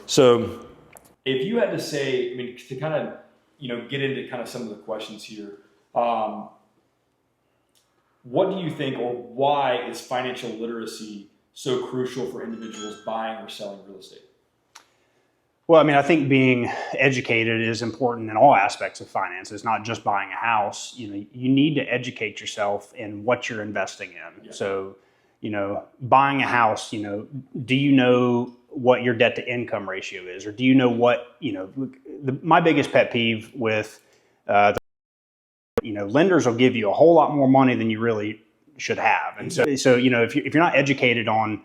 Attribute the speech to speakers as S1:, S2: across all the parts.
S1: So if you had to say, I mean, to kind of, get into kind of some of the questions here, what do you think, or why is financial literacy so crucial for individuals buying or selling real estate?
S2: Well, I mean, I think being educated is important in all aspects of finance. It's not just buying a house. You need to educate yourself in what you're investing in. Yeah. So, buying a house, do you know what your debt to income ratio is? Or do you know what, my biggest pet peeve with, lenders will give you a whole lot more money than you really should have. And so if you're not educated on,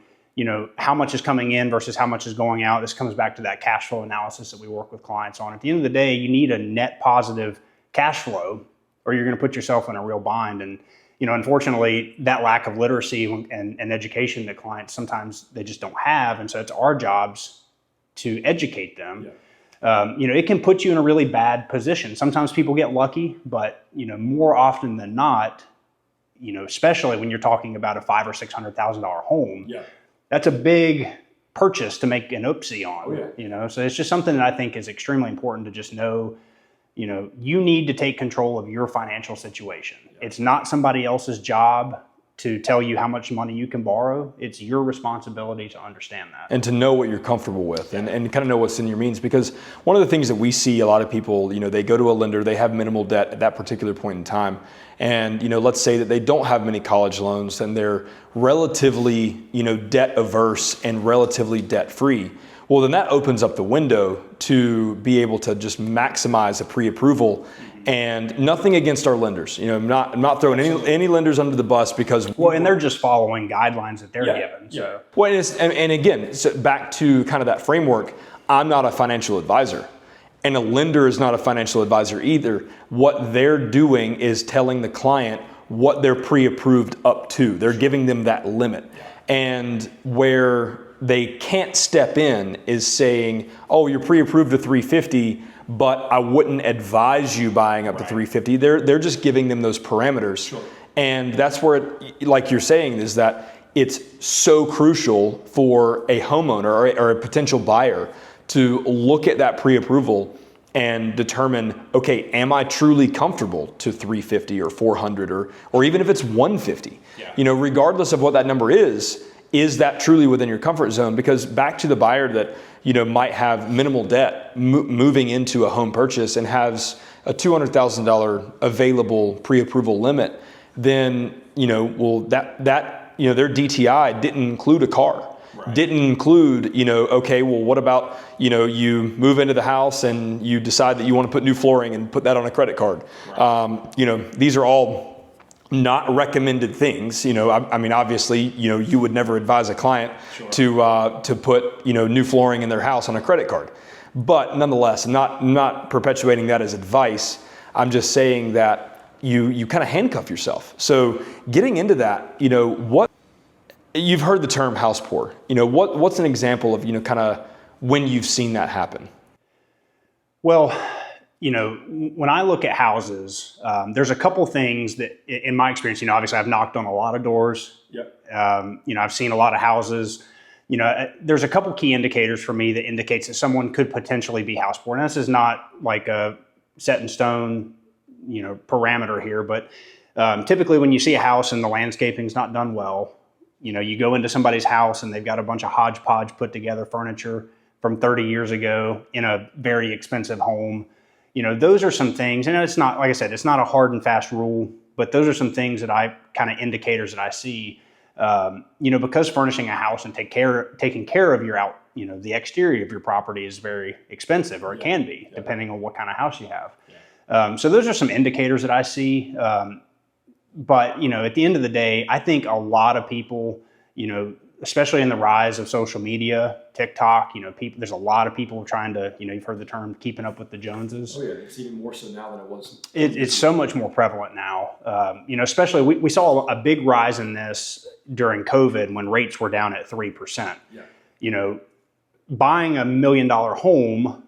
S2: how much is coming in versus how much is going out, this comes back to that cash flow analysis that we work with clients on. At the end of the day, you need a net positive cash flow, or you're going to put yourself in a real bind. And, unfortunately, that lack of literacy and education that clients, sometimes they just don't have. And so it's our jobs to educate them. Yeah. It can put you in a really bad position. Sometimes people get lucky, but, more often than not, especially when you're talking about a $500,000 or $600,000 home, yeah, that's a big purchase to make an oopsie on. Oh, yeah. So it's just something that I think is extremely important to just know. You need to take control of your financial situation. Yeah. It's not somebody else's job to tell you how much money you can borrow. It's your responsibility to understand that.
S1: And to know what you're comfortable with, and kind of know what's in your means. Because one of the things that we see a lot of people, they go to a lender, they have minimal debt at that particular point in time. And, let's say that they don't have many college loans and they're relatively, debt averse and relatively debt free. Well, then that opens up the window to be able to just maximize a pre-approval. And nothing against our lenders. I'm not throwing any lenders under the bus, because
S2: and they're just following guidelines that they're given. So.
S1: Yeah. Well, and again, so back to kind of that framework. I'm not a financial advisor, and a lender is not a financial advisor either. What they're doing is telling the client what they're pre-approved up to. They're giving them that limit, and where they can't step in is saying, "Oh, you're pre-approved to 350." But I wouldn't advise you buying up to 350. They're just giving them those parameters. Sure. And that's where, like you're saying, is that it's so crucial for a homeowner or a potential buyer to look at that pre-approval and determine, okay, am I truly comfortable to 350 or 400 or even if it's 150? Yeah. Regardless of what that number is that truly within your comfort zone? Because back to the buyer that might have minimal debt moving into a home purchase and has a $200,000 available pre-approval limit, then their DTI didn't include a car. Right. Didn't include, okay, well, what about, you move into the house and you decide that you want to put new flooring and put that on a credit card. Right. These are all not recommended things. I mean, obviously, you would never advise a client to put, new flooring in their house on a credit card. But nonetheless, I'm not perpetuating that as advice. I'm just saying that you kind of handcuff yourself. So getting into that, what you've heard the term house poor. What's an example of, kind of when you've seen that happen?
S2: Well, when I look at houses, there's a couple things that, in my experience, obviously I've knocked on a lot of doors. Yep. I've seen a lot of houses. There's a couple key indicators for me that indicates that someone could potentially be house poor. And this is not like a set in stone, parameter here, but typically when you see a house and the landscaping's not done well, you go into somebody's house and they've got a bunch of hodgepodge put together furniture from 30 years ago in a very expensive home. Those are some things, and it's not, like I said, it's not a hard and fast rule, but those are some things that indicators that I see, because furnishing a house and taking care of the exterior of your property is very expensive, or it can be, depending on what kind of house you have. Yeah. So those are some indicators that I see. But, at the end of the day, I think a lot of people, especially in the rise of social media, TikTok, there's a lot of people trying to, you've heard the term keeping up with the Joneses.
S1: Oh yeah, it's even more so now than it was.
S2: It's so much more prevalent now. Especially we saw a big rise in this during COVID when rates were down at 3%. Yeah. Buying $1 million home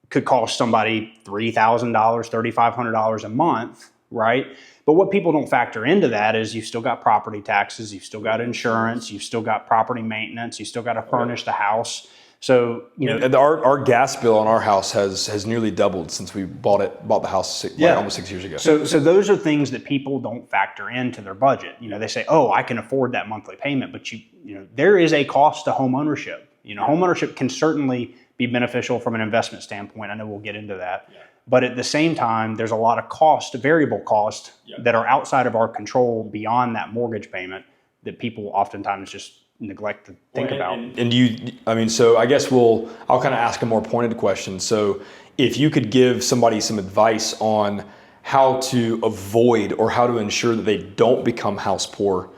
S2: could cost somebody $3,000, $3,500 a month, right? But what people don't factor into that is you've still got property taxes, you've still got insurance, you've still got property maintenance, you still got to furnish the house. So,
S1: And our gas bill on our house has nearly doubled since we bought the house almost 6 years ago.
S2: So those are things that people don't factor into their budget. They say, "Oh, I can afford that monthly payment," but there is a cost to home ownership. Home ownership can certainly be beneficial from an investment standpoint. I know we'll get into that. Yeah. But at the same time, there's a lot of variable cost that are outside of our control beyond that mortgage payment that people oftentimes just neglect to think about.
S1: So I guess I'll kind of ask a more pointed question. So if you could give somebody some advice on how to avoid or how to ensure that they don't become house poor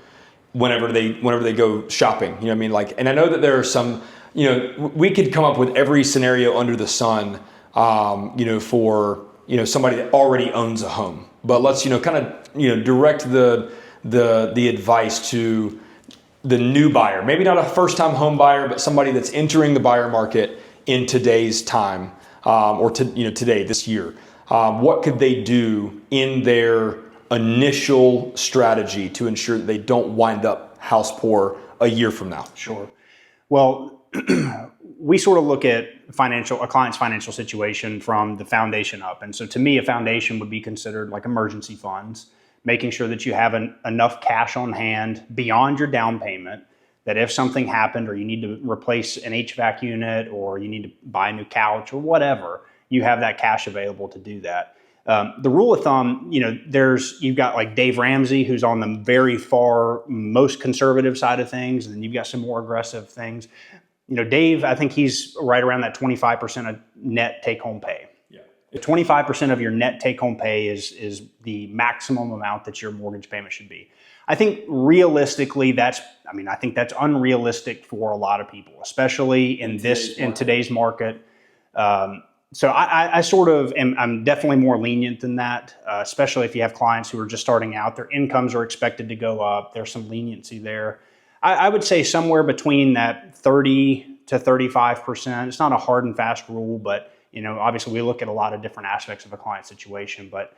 S1: whenever they go shopping, and I know that there are some, we could come up with every scenario under the sun, for, somebody that already owns a home, but let's, direct the advice to the new buyer, maybe not a first-time home buyer, but somebody that's entering the buyer market in today's time, today, this year. What could they do in their initial strategy to ensure that they don't wind up house poor a year from now?
S2: Sure. Well, we sort of look at a client's financial situation from the foundation up. And so to me, a foundation would be considered like emergency funds, making sure that you have enough cash on hand beyond your down payment, that if something happened or you need to replace an HVAC unit or you need to buy a new couch or whatever, you have that cash available to do that. The rule of thumb, you've got like Dave Ramsey, who's on the very far most conservative side of things, and then you've got some more aggressive things. Dave, I think he's right around that 25% of net take-home pay. 25% of your net take-home pay is the maximum amount that your mortgage payment should be. I think realistically, I think that's unrealistic for a lot of people, especially in today's market. So I'm definitely more lenient than that, especially if you have clients who are just starting out. Their incomes are expected to go up. There's some leniency there. I would say somewhere between that 30 to 35%. It's not a hard and fast rule, but obviously we look at a lot of different aspects of a client situation. But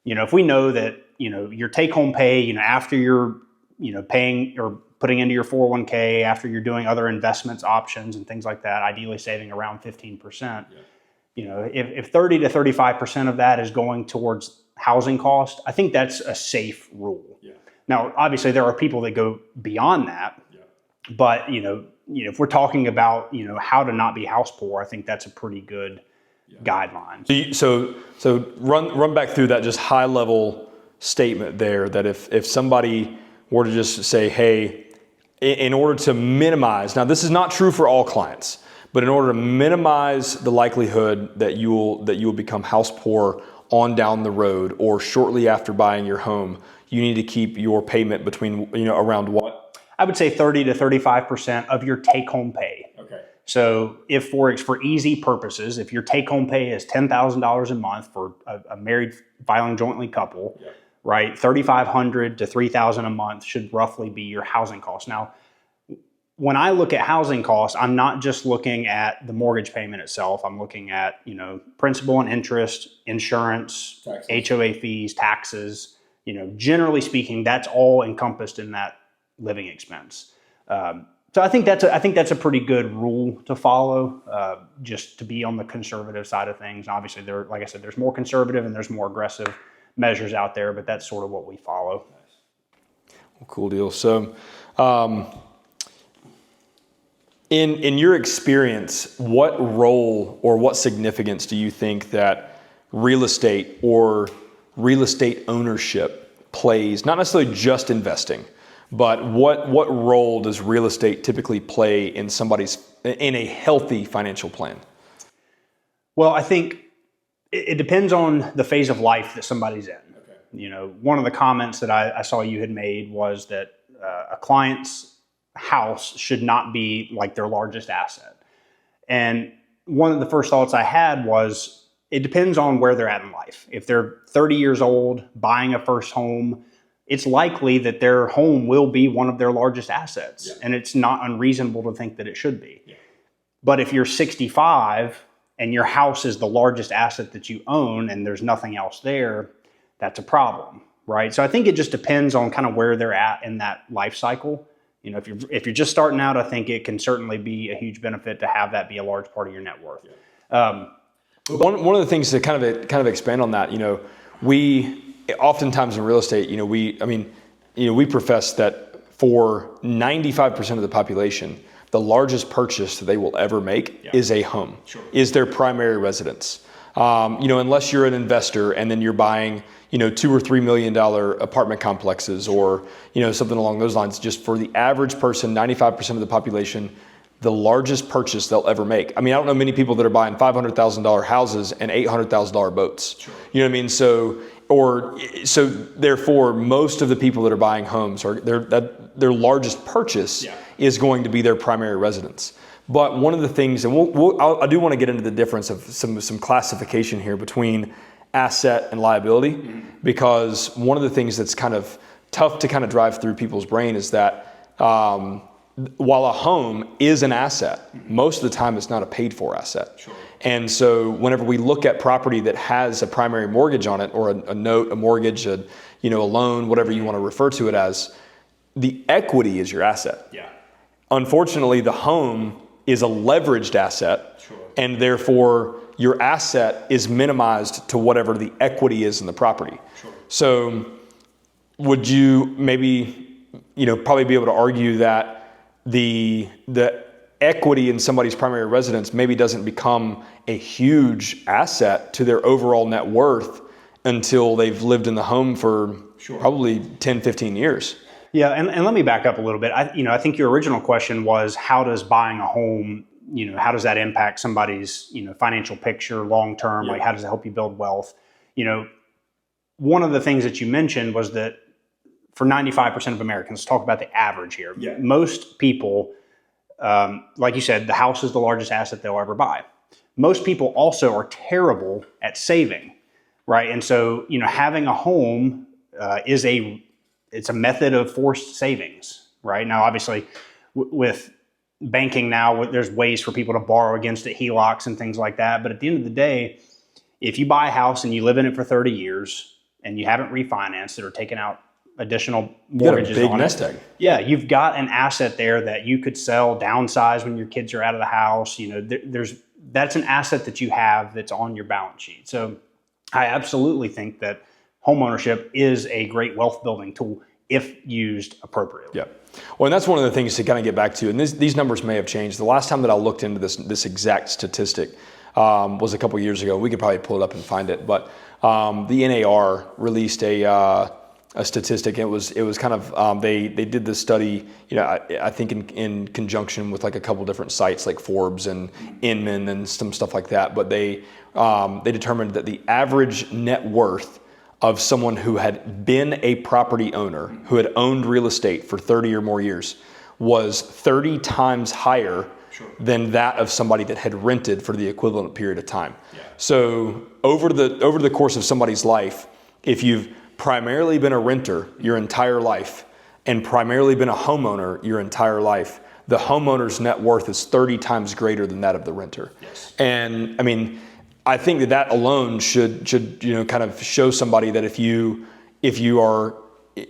S2: if we know that your take-home pay, after you're paying or putting into your 401k, after you're doing other investments, options, and things like that, ideally saving around 15%. If 30 to 35% of that is going towards housing cost, I think that's a safe rule. Yeah. Now, obviously, there are people that go beyond that, but if we're talking about how to not be house poor, I think that's a pretty good guideline.
S1: So run back through that just high level statement there. That if somebody were to just say, hey, in order to minimize, now this is not true for all clients, but in order to minimize the likelihood that you will become house poor on down the road or shortly after buying your home, you need to keep your payment between, around what?
S2: I would say 30 to 35% of your take-home pay. Okay. So if for easy purposes, if your take-home pay is $10,000 a month for a married filing jointly couple, right, $3,500 to $3,000 a month should roughly be your housing cost. Now, when I look at housing costs, I'm not just looking at the mortgage payment itself. I'm looking at, principal and interest, insurance, taxes. HOA fees, taxes. Generally speaking, that's all encompassed in that living expense. So I think that's a pretty good rule to follow, just to be on the conservative side of things. Obviously, like I said, there's more conservative and there's more aggressive measures out there, but that's sort of what we follow.
S1: Well, cool deal. So, in your experience, what role or what significance do you think that real estate or real estate ownership plays, not necessarily just investing, but what role does real estate typically play in a healthy financial plan?
S2: Well, I think it depends on the phase of life that somebody's in. Okay. One of the comments that I saw you had made was that a client's house should not be like their largest asset. And one of the first thoughts I had was, it depends on where they're at in life. If they're 30 years old, buying a first home, it's likely that their home will be one of their largest assets. Yeah. And it's not unreasonable to think that it should be. Yeah. But if you're 65 and your house is the largest asset that you own and there's nothing else there, that's a problem, right? So I think it just depends on kind of where they're at in that life cycle. If you're just starting out, I think it can certainly be a huge benefit to have that be a large part of your net worth.
S1: One of the things to kind of expand on that, we oftentimes in real estate, we profess that for 95% of the population, the largest purchase that they will ever make is a home, is their primary residence. Unless you're an investor and then you're buying, $2 or $3 million apartment complexes or, something along those lines. Just for the average person, 95% of the population, the largest purchase they'll ever make. I don't know many people that are buying $500,000 houses and $800,000 boats. Sure. You know what I mean? So therefore, most of the people that are buying homes are their largest purchase is going to be their primary residence. But one of the things, and I do want to get into the difference of some classification here between asset and liability, because one of the things that's kind of tough to kind of drive through people's brain is that while a home is an asset, most of the time it's not a paid for asset. Sure. And so whenever we look at property that has a primary mortgage on it, or a note, a mortgage, a loan, whatever you want to refer to it as, the equity is your asset. Yeah. Unfortunately, the home is a leveraged asset, sure, and therefore your asset is minimized to whatever the equity is in the property. Sure. So would you maybe, probably be able to argue that the equity in somebody's primary residence maybe doesn't become a huge asset to their overall net worth until they've lived in the home for probably 10, 15 years?
S2: Yeah, and let me back up a little bit. I think your original question was, how does buying a home, how does that impact somebody's, financial picture long term? Like, how does it help you build wealth? One of the things that you mentioned was that for 95% of Americans, let's talk about the average here. Yeah. Most people, like you said, the house is the largest asset they'll ever buy. Most people also are terrible at saving, right? And so, having a home it's a method of forced savings, right? Now, obviously, with banking now, there's ways for people to borrow against it, HELOCs and things like that. But at the end of the day, if you buy a house and you live in it for 30 years and you haven't refinanced it or taken out additional mortgages
S1: big
S2: on
S1: nest
S2: it,
S1: egg.
S2: Yeah, you've got an asset there that you could sell, downsize when your kids are out of the house. That's an asset that you have that's on your balance sheet. So I absolutely think that homeownership is a great wealth building tool if used appropriately.
S1: Yeah. Well, and that's one of the things to kind of get back to. And these numbers may have changed. The last time that I looked into this exact statistic was a couple years ago. We could probably pull it up and find it. But the NAR released a statistic. It was kind of they did this study. I think in conjunction with like a couple different sites like Forbes and Inman and some stuff like that. But they determined that the average net worth of someone who had been a property owner, who had owned real estate for 30 or more years, was 30 times higher than that of somebody that had rented for the equivalent period of time. Yeah. So over the course of somebody's life, if you've primarily been a renter your entire life and primarily been a homeowner your entire life, the homeowner's net worth is 30 times greater than that of the renter. Yes. And I think that alone should kind of show somebody that if you are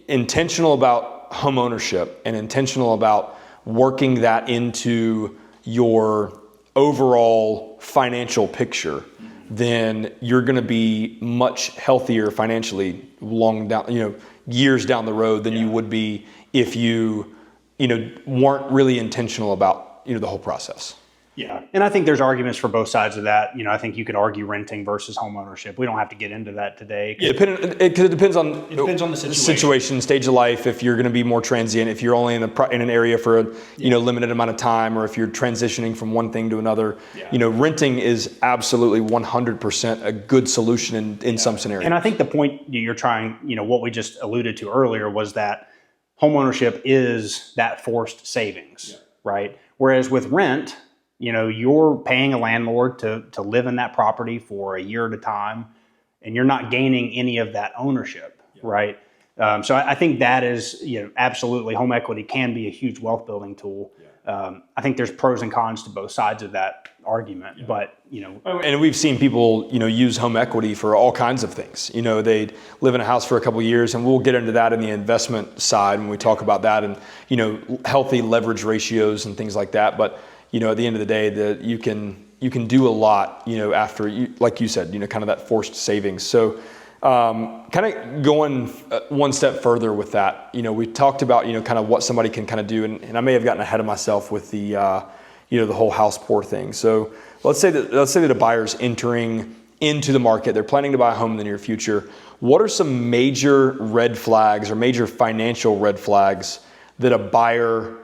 S1: intentional about home ownership and intentional about working that into your overall financial picture, then you're going to be much healthier financially years down the road than you would be if you weren't really intentional about the whole process.
S2: Yeah, and I think there's arguments for both sides of that. I think you could argue renting versus home ownership. We don't have to get into that today.
S1: Yeah, it depends on the situation, stage of life. If you're going to be more transient, if you're only in an area for a limited amount of time, or if you're transitioning from one thing to another, renting is absolutely 100% a good solution in some scenarios.
S2: And I think the point you're trying, what we just alluded to earlier, was that home ownership is that forced savings, right? Whereas with rent, you're paying a landlord to live in that property for a year at a time, and you're not gaining any of that ownership, right? So I think that is, absolutely, home equity can be a huge wealth building tool. I think there's pros and cons to both sides of that argument, but
S1: And we've seen people, use home equity for all kinds of things. They live in a house for a couple of years, and we'll get into that in the investment side when we talk about that, and healthy leverage ratios and things like that. But at the end of the day, you can do a lot, after like you said, kind of that forced savings. So kind of going one step further with that, we talked about kind of what somebody can kind of do, and I may have gotten ahead of myself with the the whole house poor thing. So let's say that a buyer's entering into the market, they're planning to buy a home in the near future. What are some major red flags or major financial red flags that a buyer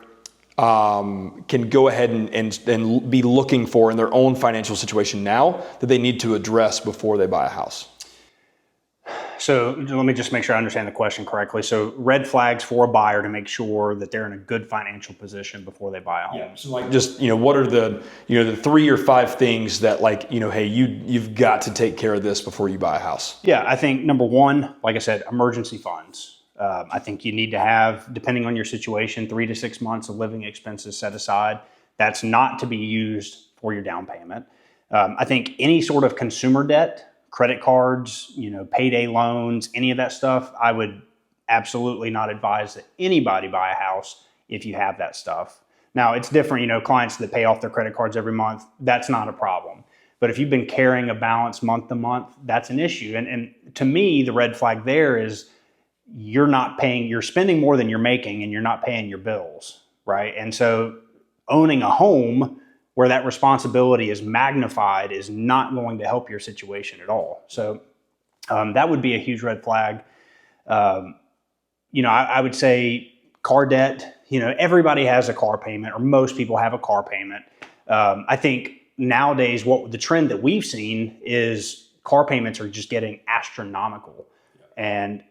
S1: can go ahead and be looking for in their own financial situation now that they need to address before they buy a house?
S2: So let me just make sure I understand the question correctly. So red flags for a buyer to make sure that they're in a good financial position before they buy a home.
S1: Yeah. So just, what are the 3 or 5 things that hey, you've got to take care of this before you buy a house?
S2: Yeah. I think number one, like I said, emergency funds. I think you need to have, depending on your situation, 3 to 6 months of living expenses set aside. That's not to be used for your down payment. I think any sort of consumer debt, credit cards, payday loans, any of that stuff, I would absolutely not advise that anybody buy a house if you have that stuff. Now, it's different, clients that pay off their credit cards every month, that's not a problem. But if you've been carrying a balance month to month, that's an issue. And to me, the red flag there is you're spending more than you're making and you're not paying your bills, right? And so owning a home where that responsibility is magnified is not going to help your situation at all. So that would be a huge red flag. I would say car debt, everybody has a car payment, or most people have a car payment. I think nowadays the trend that we've seen is car payments are just getting astronomical. And,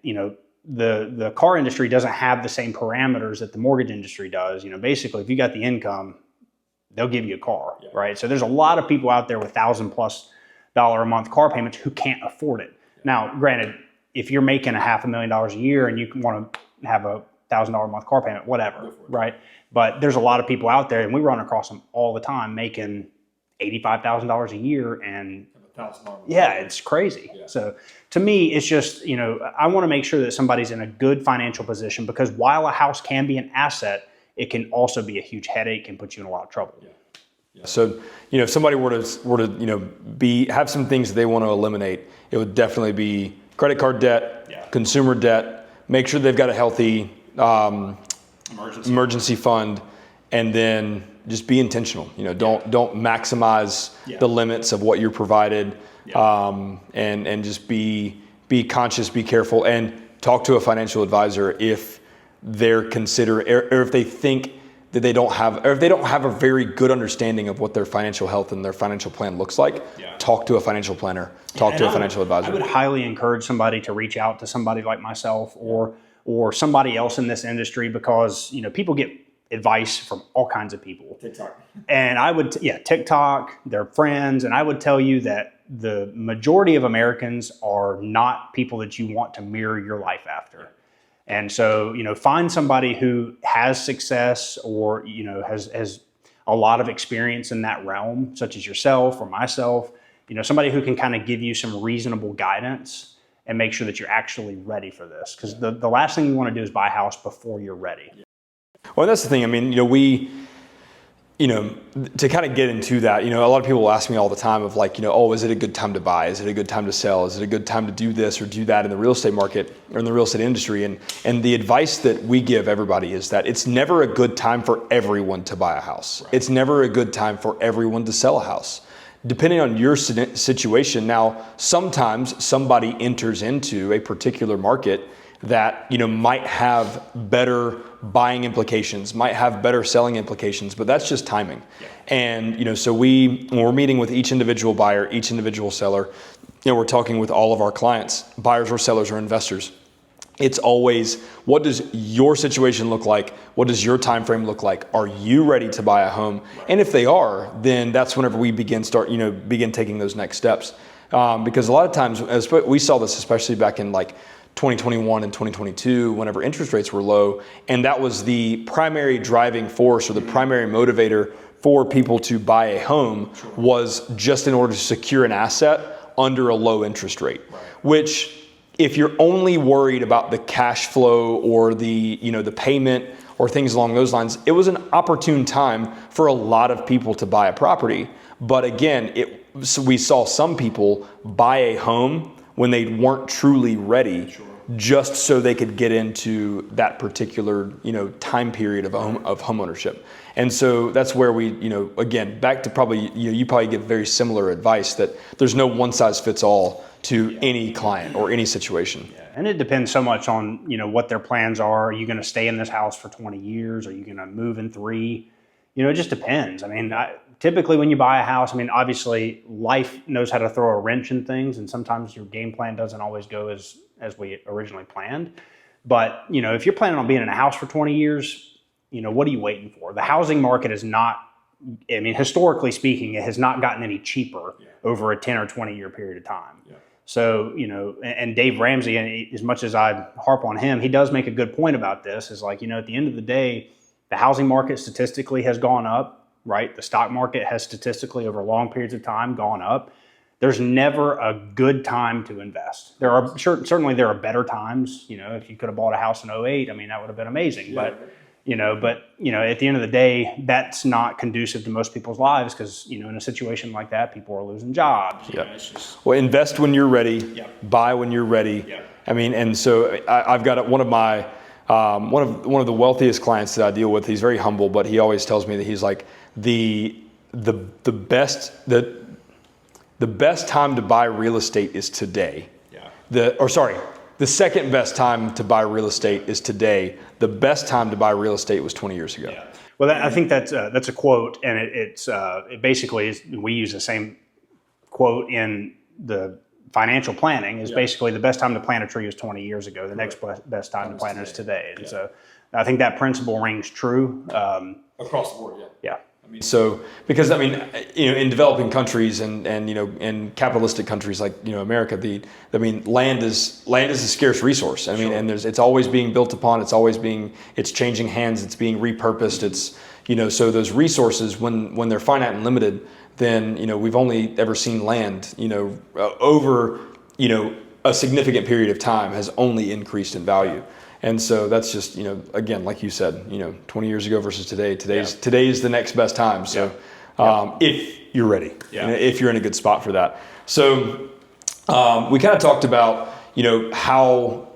S2: the car industry doesn't have the same parameters that the mortgage industry does. Basically, if you got the income, they'll give you a car, right? So there's a lot of people out there with $1,000+ a month car payments who can't afford it. Now, granted, if you're making $500,000 a year and you want to have a $1,000 a month car payment, whatever, right? But there's a lot of people out there, and we run across them all the time, making $85,000 a year, and it's crazy. Yeah. So to me, it's just, I want to make sure that somebody's in a good financial position, because while a house can be an asset, it can also be a huge headache and put you in a lot of trouble.
S1: Yeah. So, if somebody were to have some things that they want to eliminate, it would definitely be credit card debt, consumer debt, make sure they've got a healthy emergency fund, and then just be intentional. Don't maximize the limits of what you're provided, and just be conscious, be careful, and talk to a financial advisor if they're considering, or if they think that they don't have, or if they don't have a very good understanding of what their financial health and their financial plan looks like. Talk to a financial planner, talk to a financial advisor.
S2: I would highly encourage somebody to reach out to somebody like myself or somebody else in this industry, because people get advice from all kinds of people.
S1: TikTok.
S2: And I would, TikTok, their friends, and I would tell you that the majority of Americans are not people that you want to mirror your life after. And so, find somebody who has success or, has a lot of experience in that realm, such as yourself or myself, somebody who can kind of give you some reasonable guidance and make sure that you're actually ready for this. Because the last thing you want to do is buy a house before you're ready.
S1: Well, that's the thing. I mean, to kind of get into that, a lot of people will ask me all the time of is it a good time to buy? Is it a good time to sell? Is it a good time to do this or do that in the real estate market or in the real estate industry? And the advice that we give everybody is that it's never a good time for everyone to buy a house. Right. It's never a good time for everyone to sell a house. Depending on your situation. Now, sometimes somebody enters into a particular market that might have better buying implications, might have better selling implications, but that's just timing. And so when we're meeting with each individual buyer, each individual seller, we're talking with all of our clients, buyers or sellers or investors. It's always, what does your situation look like? What does your time frame look like? Are you ready to buy a home? And if they are, then that's whenever we begin taking those next steps. Because a lot of times, we saw this especially back in 2021 and 2022, whenever interest rates were low, and that was the primary driving force or the primary motivator for people to buy a home was just in order to secure an asset under a low interest rate, which if you're only worried about the cash flow or the payment or things along those lines, it was an opportune time for a lot of people to buy a property. But again, we saw some people buy a home when they weren't truly ready, just so they could get into that particular time period of home ownership. And so that's where we, again, back to probably, you probably give very similar advice that there's no one size fits all to any client or any situation.
S2: Yeah. And it depends so much on, what their plans are. Are you going to stay in this house for 20 years? Are you going to move in 3? It just depends. I mean, typically when you buy a house, obviously life knows how to throw a wrench in things, and sometimes your game plan doesn't always go as we originally planned. But, if you're planning on being in a house for 20 years, what are you waiting for? The housing market is not, historically speaking, it has not gotten any cheaper over a 10 or 20 year period of time. Yeah. So, and Dave Ramsey, and as much as I harp on him, he does make a good point about this, is like, at the end of the day, the housing market statistically has gone up, right? The stock market has statistically over long periods of time gone up. There's never a good time to invest. Certainly there are better times. If you could have bought a house in 2008, that would have been amazing. Yeah. But at the end of the day, that's not conducive to most people's lives, because in a situation like that, people are losing jobs.
S1: Yeah. Well, invest when you're ready. Buy when you're ready. Yeah. And so I've got one of my one of the wealthiest clients that I deal with. He's very humble, but he always tells me that he's like the best time to buy real estate is today. Yeah. The second best time to buy real estate is today. The best time to buy real estate was 20 years ago. Yeah.
S2: Well, I think that's a quote, and it basically is. We use the same quote in the financial planning. Is basically the best time to plant a tree was 20 years ago. The next best time to plant it is today. And so, I think that principle rings true
S1: across the board.
S2: Yeah.
S1: So, because in developing countries and in capitalistic countries like America, land is a scarce resource. And it's always being built upon. It's changing hands. It's being repurposed. It's so those resources, when they're finite and limited, then we've only ever seen land over a significant period of time has only increased in value. And so that's just, again, like you said, 20 years ago versus today. Today's the next best time. So if you're ready, if you're in a good spot for that. So we kind of talked about, how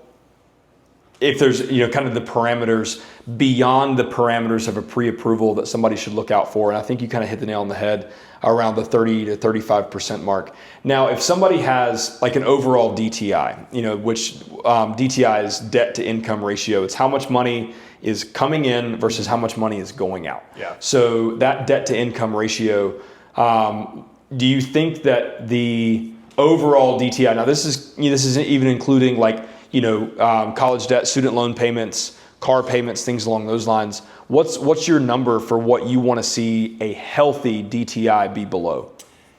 S1: if there's, kind of the parameters beyond the parameters of a pre-approval that somebody should look out for. And I think you kind of hit the nail on the head around the 30 to 35% mark. Now, if somebody has like an overall DTI, which DTI is debt to income ratio, it's how much money is coming in versus how much money is going out. Yeah. So that debt to income ratio, do you think that the overall DTI, now this isn't even including like, college debt, student loan payments, car payments, things along those lines. What's your number for what you want to see a healthy DTI be below?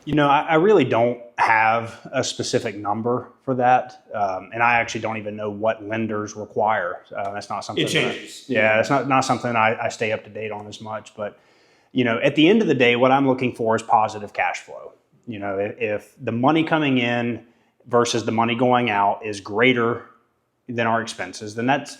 S2: I really don't have a specific number for that, and I actually don't even know what lenders require. That's not something.
S1: It changes.
S2: That's not something I stay up to date on as much. But at the end of the day, what I'm looking for is positive cash flow. If the money coming in versus the money going out is greater than our expenses, then that's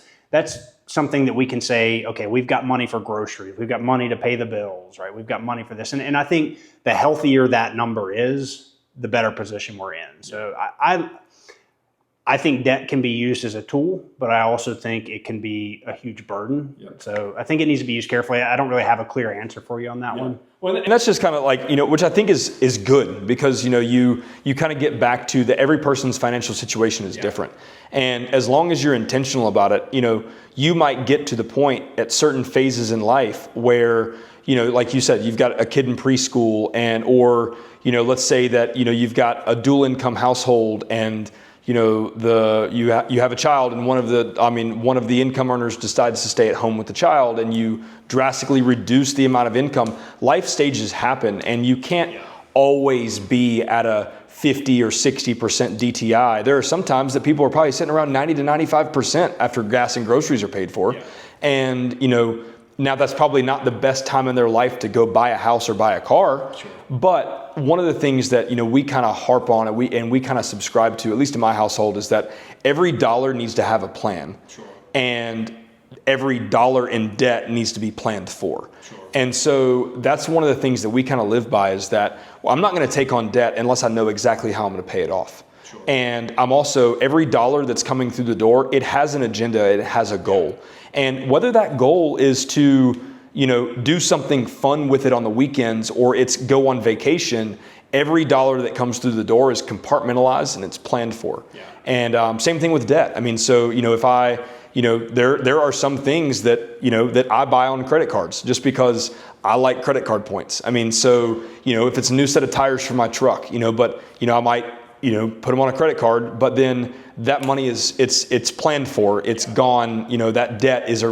S2: something that we can say, okay, we've got money for groceries, we've got money to pay the bills, right? We've got money for this. And I think the healthier that number is, the better position we're in. So I think debt can be used as a tool, but I also think it can be a huge burden. Yep. So I think it needs to be used carefully. I don't really have a clear answer for you on that one.
S1: Well, and that's just kind of like, which I think is good, because, you kind of get back to that every person's financial situation is different. And as long as you're intentional about it, you might get to the point at certain phases in life where, like you said, you've got a kid in preschool or let's say that, you've got a dual income household and, you have a child and one of the income earners decides to stay at home with the child, and you drastically reduce the amount of income. Life stages happen, and you can't always be at a 50 or 60% DTI. There are some times that people are probably sitting around 90 to 95% after gas and groceries are paid for. Yeah. And, Now, that's probably not the best time in their life to go buy a house or buy a car.
S2: Sure.
S1: But one of the things that, we kind of harp on and we kind of subscribe to, at least in my household, is that every dollar needs to have a plan.
S2: Sure.
S1: And every dollar in debt needs to be planned for.
S2: Sure.
S1: And so that's one of the things that we kind of live by, is that, well, I'm not going to take on debt unless I know exactly how I'm going to pay it off.
S2: Sure.
S1: And I'm also, every dollar that's coming through the door, it has an agenda, it has a goal. And whether that goal is to, do something fun with it on the weekends, or it's go on vacation, every dollar that comes through the door is compartmentalized and it's planned for.
S2: Yeah.
S1: And same thing with debt. I mean, so, if I, there are some things that, that I buy on credit cards just because I like credit card points. I mean, so, if it's a new set of tires for my truck, but, I might, put them on a credit card, but then that money it's planned for, it's gone, that debt is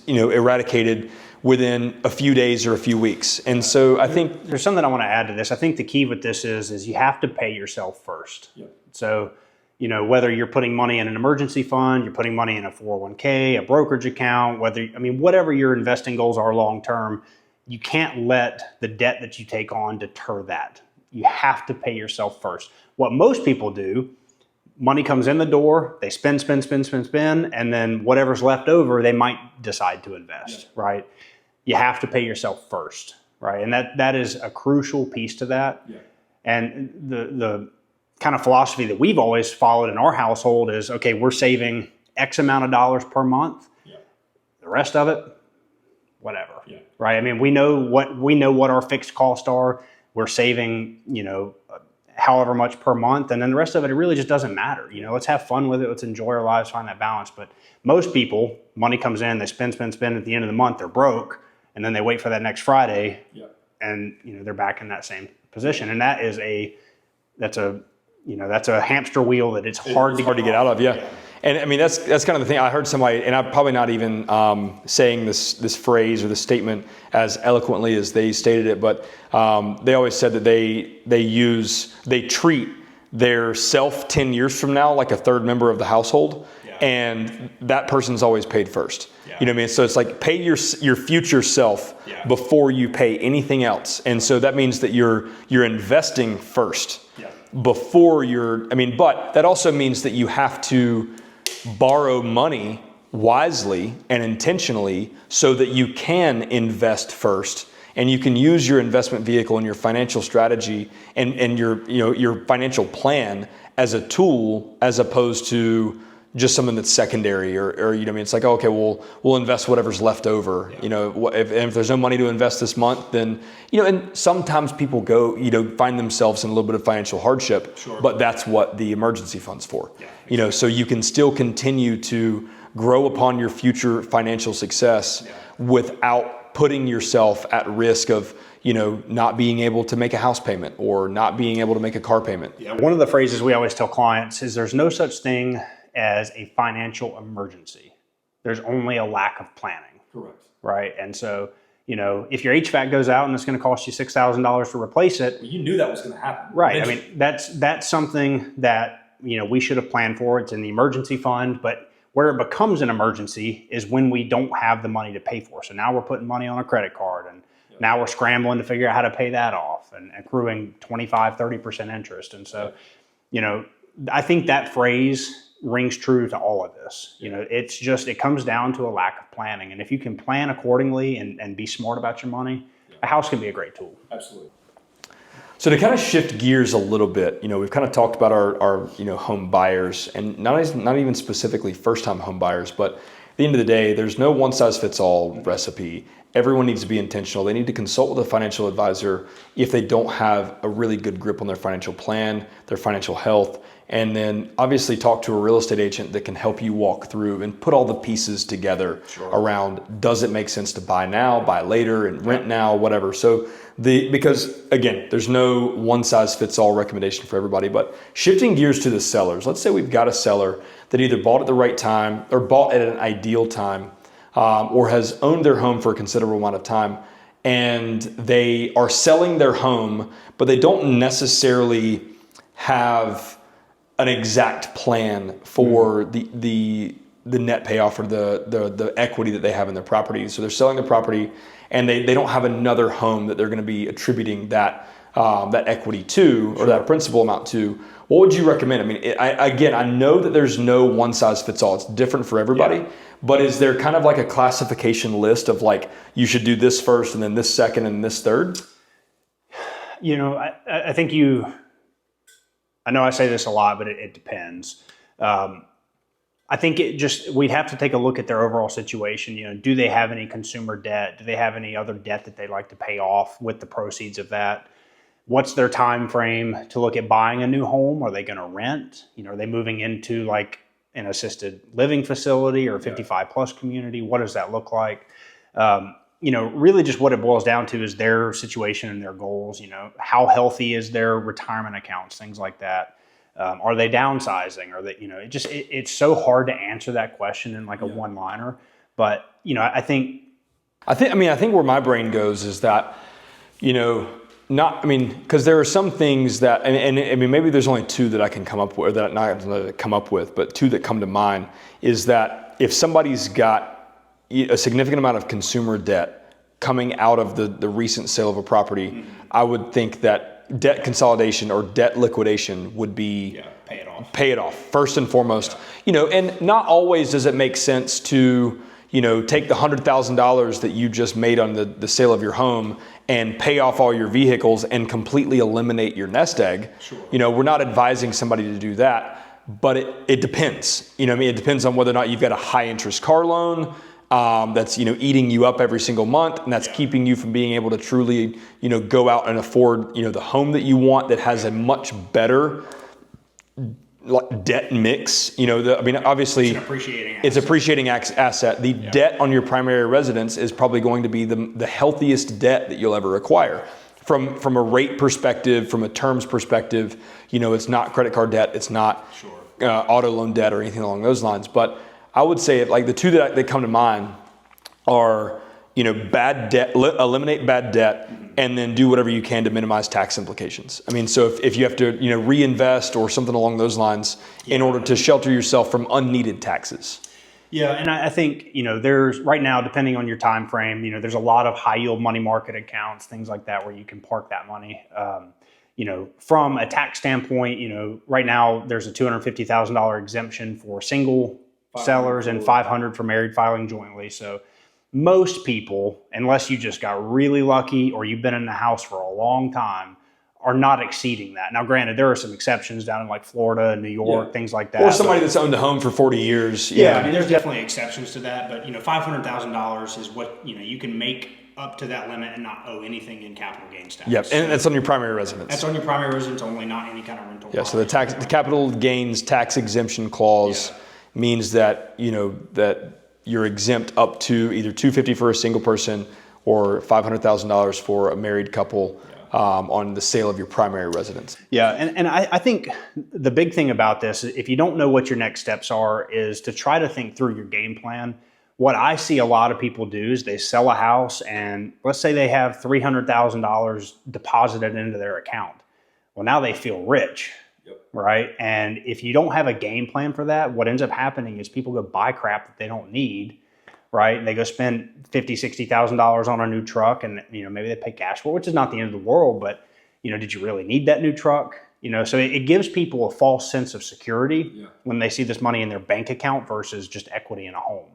S1: eradicated within a few days or a few weeks. And so I think
S2: there's something I want to add to this. I think the key with this is you have to pay yourself first. Yep. So, whether you're putting money in an emergency fund, you're putting money in a 401k, a brokerage account, whatever your investing goals are long term, you can't let the debt that you take on deter that. You have to pay yourself first. What most people do, money comes in the door, they spend, and then whatever's left over, they might decide to invest, right? You have to pay yourself first, right? And that is a crucial piece to that. Yeah. And the kind of philosophy that we've always followed in our household is, okay, we're saving X amount of dollars per month. Yeah. The rest of it, whatever, right? I mean, we know what our fixed costs are. We're saving, however much per month, and then the rest of it really just doesn't matter. Let's have fun with it. Let's enjoy our lives, find that balance. But most people, money comes in, they spend. At the end of the month, they're broke, and then they wait for that next Friday, and they're back in that same position. And that's a hamster wheel that it's hard to get
S1: out of. Yeah. And I mean, that's kind of the thing. I heard somebody, and I'm probably not even saying this phrase or this statement as eloquently as they stated it, but they always said that they treat their self 10 years from now like a third member of the household, and that person's always paid first. Yeah. You know what I mean? So it's like pay your future self before you pay anything else, and so that means that you're investing first before but that also means that you have to borrow money wisely and intentionally so that you can invest first, and you can use your investment vehicle and your financial strategy and your financial plan as a tool, as opposed to just something that's secondary or it's like, okay, we'll invest whatever's left over. If there's no money to invest this month, then and sometimes people go find themselves in a little bit of financial hardship. Sure. But that's what the emergency fund's for. Exactly. So you can still continue to grow upon your future financial success without putting yourself at risk of not being able to make a house payment or not being able to make a car payment.
S2: One of the phrases we always tell clients is there's no such thing as a financial emergency. There's only a lack of planning.
S1: Correct.
S2: Right. And so, if your HVAC goes out and it's going to cost you $6,000 to replace it.
S1: Well, you knew that was going to happen.
S2: Right. Eventually. I mean, that's something that, we should have planned for. It's in the emergency fund, but where it becomes an emergency is when we don't have the money to pay for. So now we're putting money on a credit card, and now we're scrambling to figure out how to pay that off and accruing 25, 30% interest. And so, I think that phrase rings true to all of this. It comes down to a lack of planning. And if you can plan accordingly and be smart about your money, a house can be a great tool.
S1: Absolutely. So to kind of shift gears a little bit, we've kind of talked about our home buyers, and not even specifically first-time home buyers, but at the end of the day, there's no one-size-fits-all recipe. Everyone needs to be intentional. They need to consult with a financial advisor if they don't have a really good grip on their financial plan, their financial health, and then obviously talk to a real estate agent that can help you walk through and put all the pieces together around, does it make sense to buy now, buy later, and rent now, whatever. So because again, there's no one size fits all recommendation for everybody, but shifting gears to the sellers, let's say we've got a seller that either bought at the right time or bought at an ideal time, or has owned their home for a considerable amount of time, and they are selling their home, but they don't necessarily have an exact plan for the the net payoff or the equity that they have in their property. So they're selling the property, and they don't have another home that they're going to be attributing that equity to, or that principal amount to. What would you recommend? I mean, I know that there's no one size fits all. It's different for everybody. Yeah. But is there kind of like a classification list of like, you should do this first and then this second and this third?
S2: You know, I think I know I say this a lot, but it depends. I think we'd have to take a look at their overall situation. You know, do they have any consumer debt? Do they have any other debt that they'd like to pay off with the proceeds of that? What's their time frame to look at buying a new home? Are they going to rent? You know, are they moving into like an assisted living facility or a 55 plus community? What does that look like? You know, really just what it boils down to is their situation and their goals. You know, how healthy is their retirement accounts, things like that. Are they downsizing? Are they, you know, it's so hard to answer that question in like a one-liner. But, you know, I think
S1: where my brain goes is that, you know, because there are some things that, and I mean, maybe there's only two that I can come up with, or that not come up with, but two that come to mind, is that if somebody's got a significant amount of consumer debt coming out of the recent sale of a property, I would think that debt consolidation or debt liquidation would be pay it off first and foremost. You know, and not always does it make sense to, you know, take the $100,000 that you just made on the sale of your home and pay off all your vehicles and completely eliminate your nest egg. Sure. You know, we're not advising somebody to do that, but it depends. You know what I mean? It depends on whether or not you've got a high interest car loan that's, you know, eating you up every single month, and that's keeping you from being able to truly, you know, go out and afford, you know, the home that you want that has a much better debt mix. You know, obviously it's appreciating asset. The debt on your primary residence is probably going to be the healthiest debt that you'll ever acquire. From a rate perspective, from a terms perspective, you know, it's not credit card debt, it's not auto loan debt or anything along those lines. But I would say like the two that come to mind are, you know, bad debt, eliminate bad debt, and then do whatever you can to minimize tax implications. I mean, so if you have to, you know, reinvest or something along those lines in order to shelter yourself from unneeded taxes.
S2: Yeah, and I think, you know, there's right now, depending on your time frame, you know, there's a lot of high yield money market accounts, things like that, where you can park that money. You know, from a tax standpoint, you know, right now there's a $250,000 exemption for single sellers and $500 for married filing jointly. So most people, unless you just got really lucky or you've been in the house for a long time, are not exceeding that. Now, granted, there are some exceptions down in like Florida and New York, things like that.
S1: Or somebody that's owned a home for 40 years.
S2: Yeah, I mean, there's definitely exceptions to that. But, you know, $500,000 is what, you know, you can make up to that limit and not owe anything in capital gains tax.
S1: Yep, and that's on your primary residence.
S2: That's on your primary residence only, not any kind of rental.
S1: Yeah, so the capital gains tax exemption clause means that, you know, that you're exempt up to either $250,000 for a single person or $500,000 for a married couple on the sale of your primary residence.
S2: Yeah, and I think the big thing about this, if you don't know what your next steps are, is to try to think through your game plan. What I see a lot of people do is they sell a house and let's say they have $300,000 deposited into their account. Well, now they feel rich. Right. And if you don't have a game plan for that, what ends up happening is people go buy crap that they don't need. Right. They go spend $50,000, $60,000 on a new truck, and, you know, maybe they pay cash for it, which is not the end of the world. But, you know, did you really need that new truck? You know, so it gives people a false sense of security when they see this money in their bank account versus just equity in a home.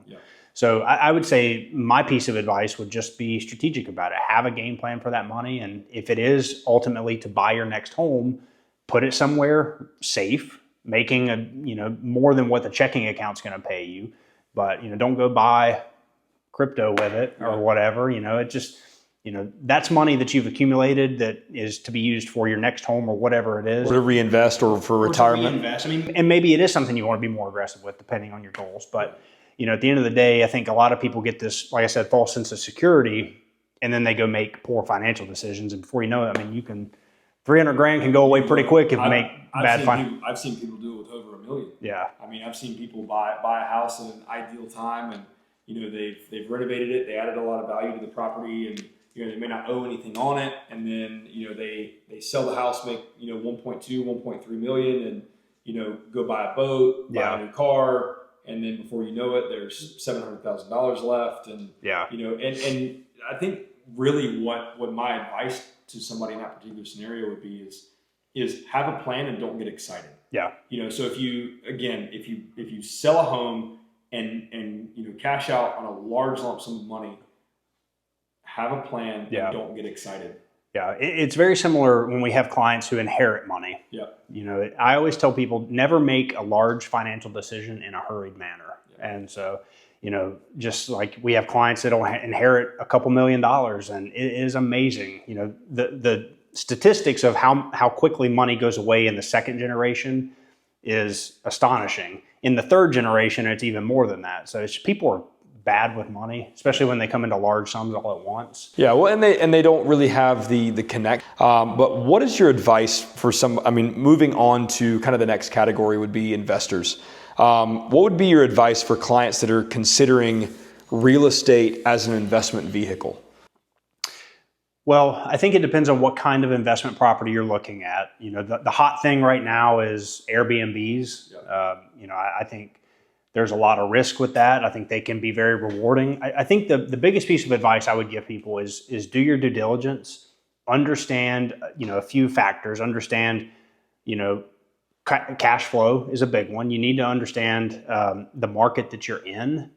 S2: So I would say my piece of advice would just be strategic about it. Have a game plan for that money. And if it is ultimately to buy your next home, put it somewhere safe, making a, you know, more than what the checking account's going to pay you. But, you know, don't go buy crypto with it or whatever. You know, it just, you know, that's money that you've accumulated that is to be used for your next home or whatever it is.
S1: Or to reinvest or for retirement.
S2: Reinvest. I mean, and maybe it is something you want to be more aggressive with depending on your goals. But, you know, at the end of the day, I think a lot of people get this, like I said, false sense of security, and then they go make poor financial decisions. And before you know it, I mean, you can, $300,000 can go away pretty quick if you make bad finance.
S3: I've seen people do it with over $1 million.
S2: Yeah.
S3: I mean, I've seen people buy a house in an ideal time, and, you know, they've renovated it, they added a lot of value to the property, and, you know, they may not owe anything on it, and then, you know, they sell the house, make, you know, 1.2, 1.3 million, and, you know, go buy a boat, buy a new car, and then before you know it, there's $700,000 left, and
S2: Yeah.
S3: and I think really what my advice to somebody in that particular scenario would be is have a plan and don't get excited.
S2: Yeah.
S3: So if you sell a home and cash out on a large lump sum of money, have a plan and don't get excited.
S2: Yeah, it's very similar when we have clients who inherit money.
S3: Yeah.
S2: I always tell people never make a large financial decision in a hurried manner. Yeah. And so, just like we have clients that'll inherit a couple $1 million, and it is amazing. The statistics of how quickly money goes away in the second generation is astonishing. In the third generation, it's even more than that. So people are bad with money, especially when they come into large sums all at once.
S1: Yeah, well, and they don't really have the connect. But what is your advice for moving on to kind of the next category would be investors. What would be your advice for clients that are considering real estate as an investment vehicle?
S2: Well, I think it depends on what kind of investment property you're looking at. The hot thing right now is Airbnbs. I think there's a lot of risk with that. I think they can be very rewarding. I think the biggest piece of advice I would give people is do your due diligence, understand, a few factors, understand, cash flow is a big one. You need to understand the market that you're in.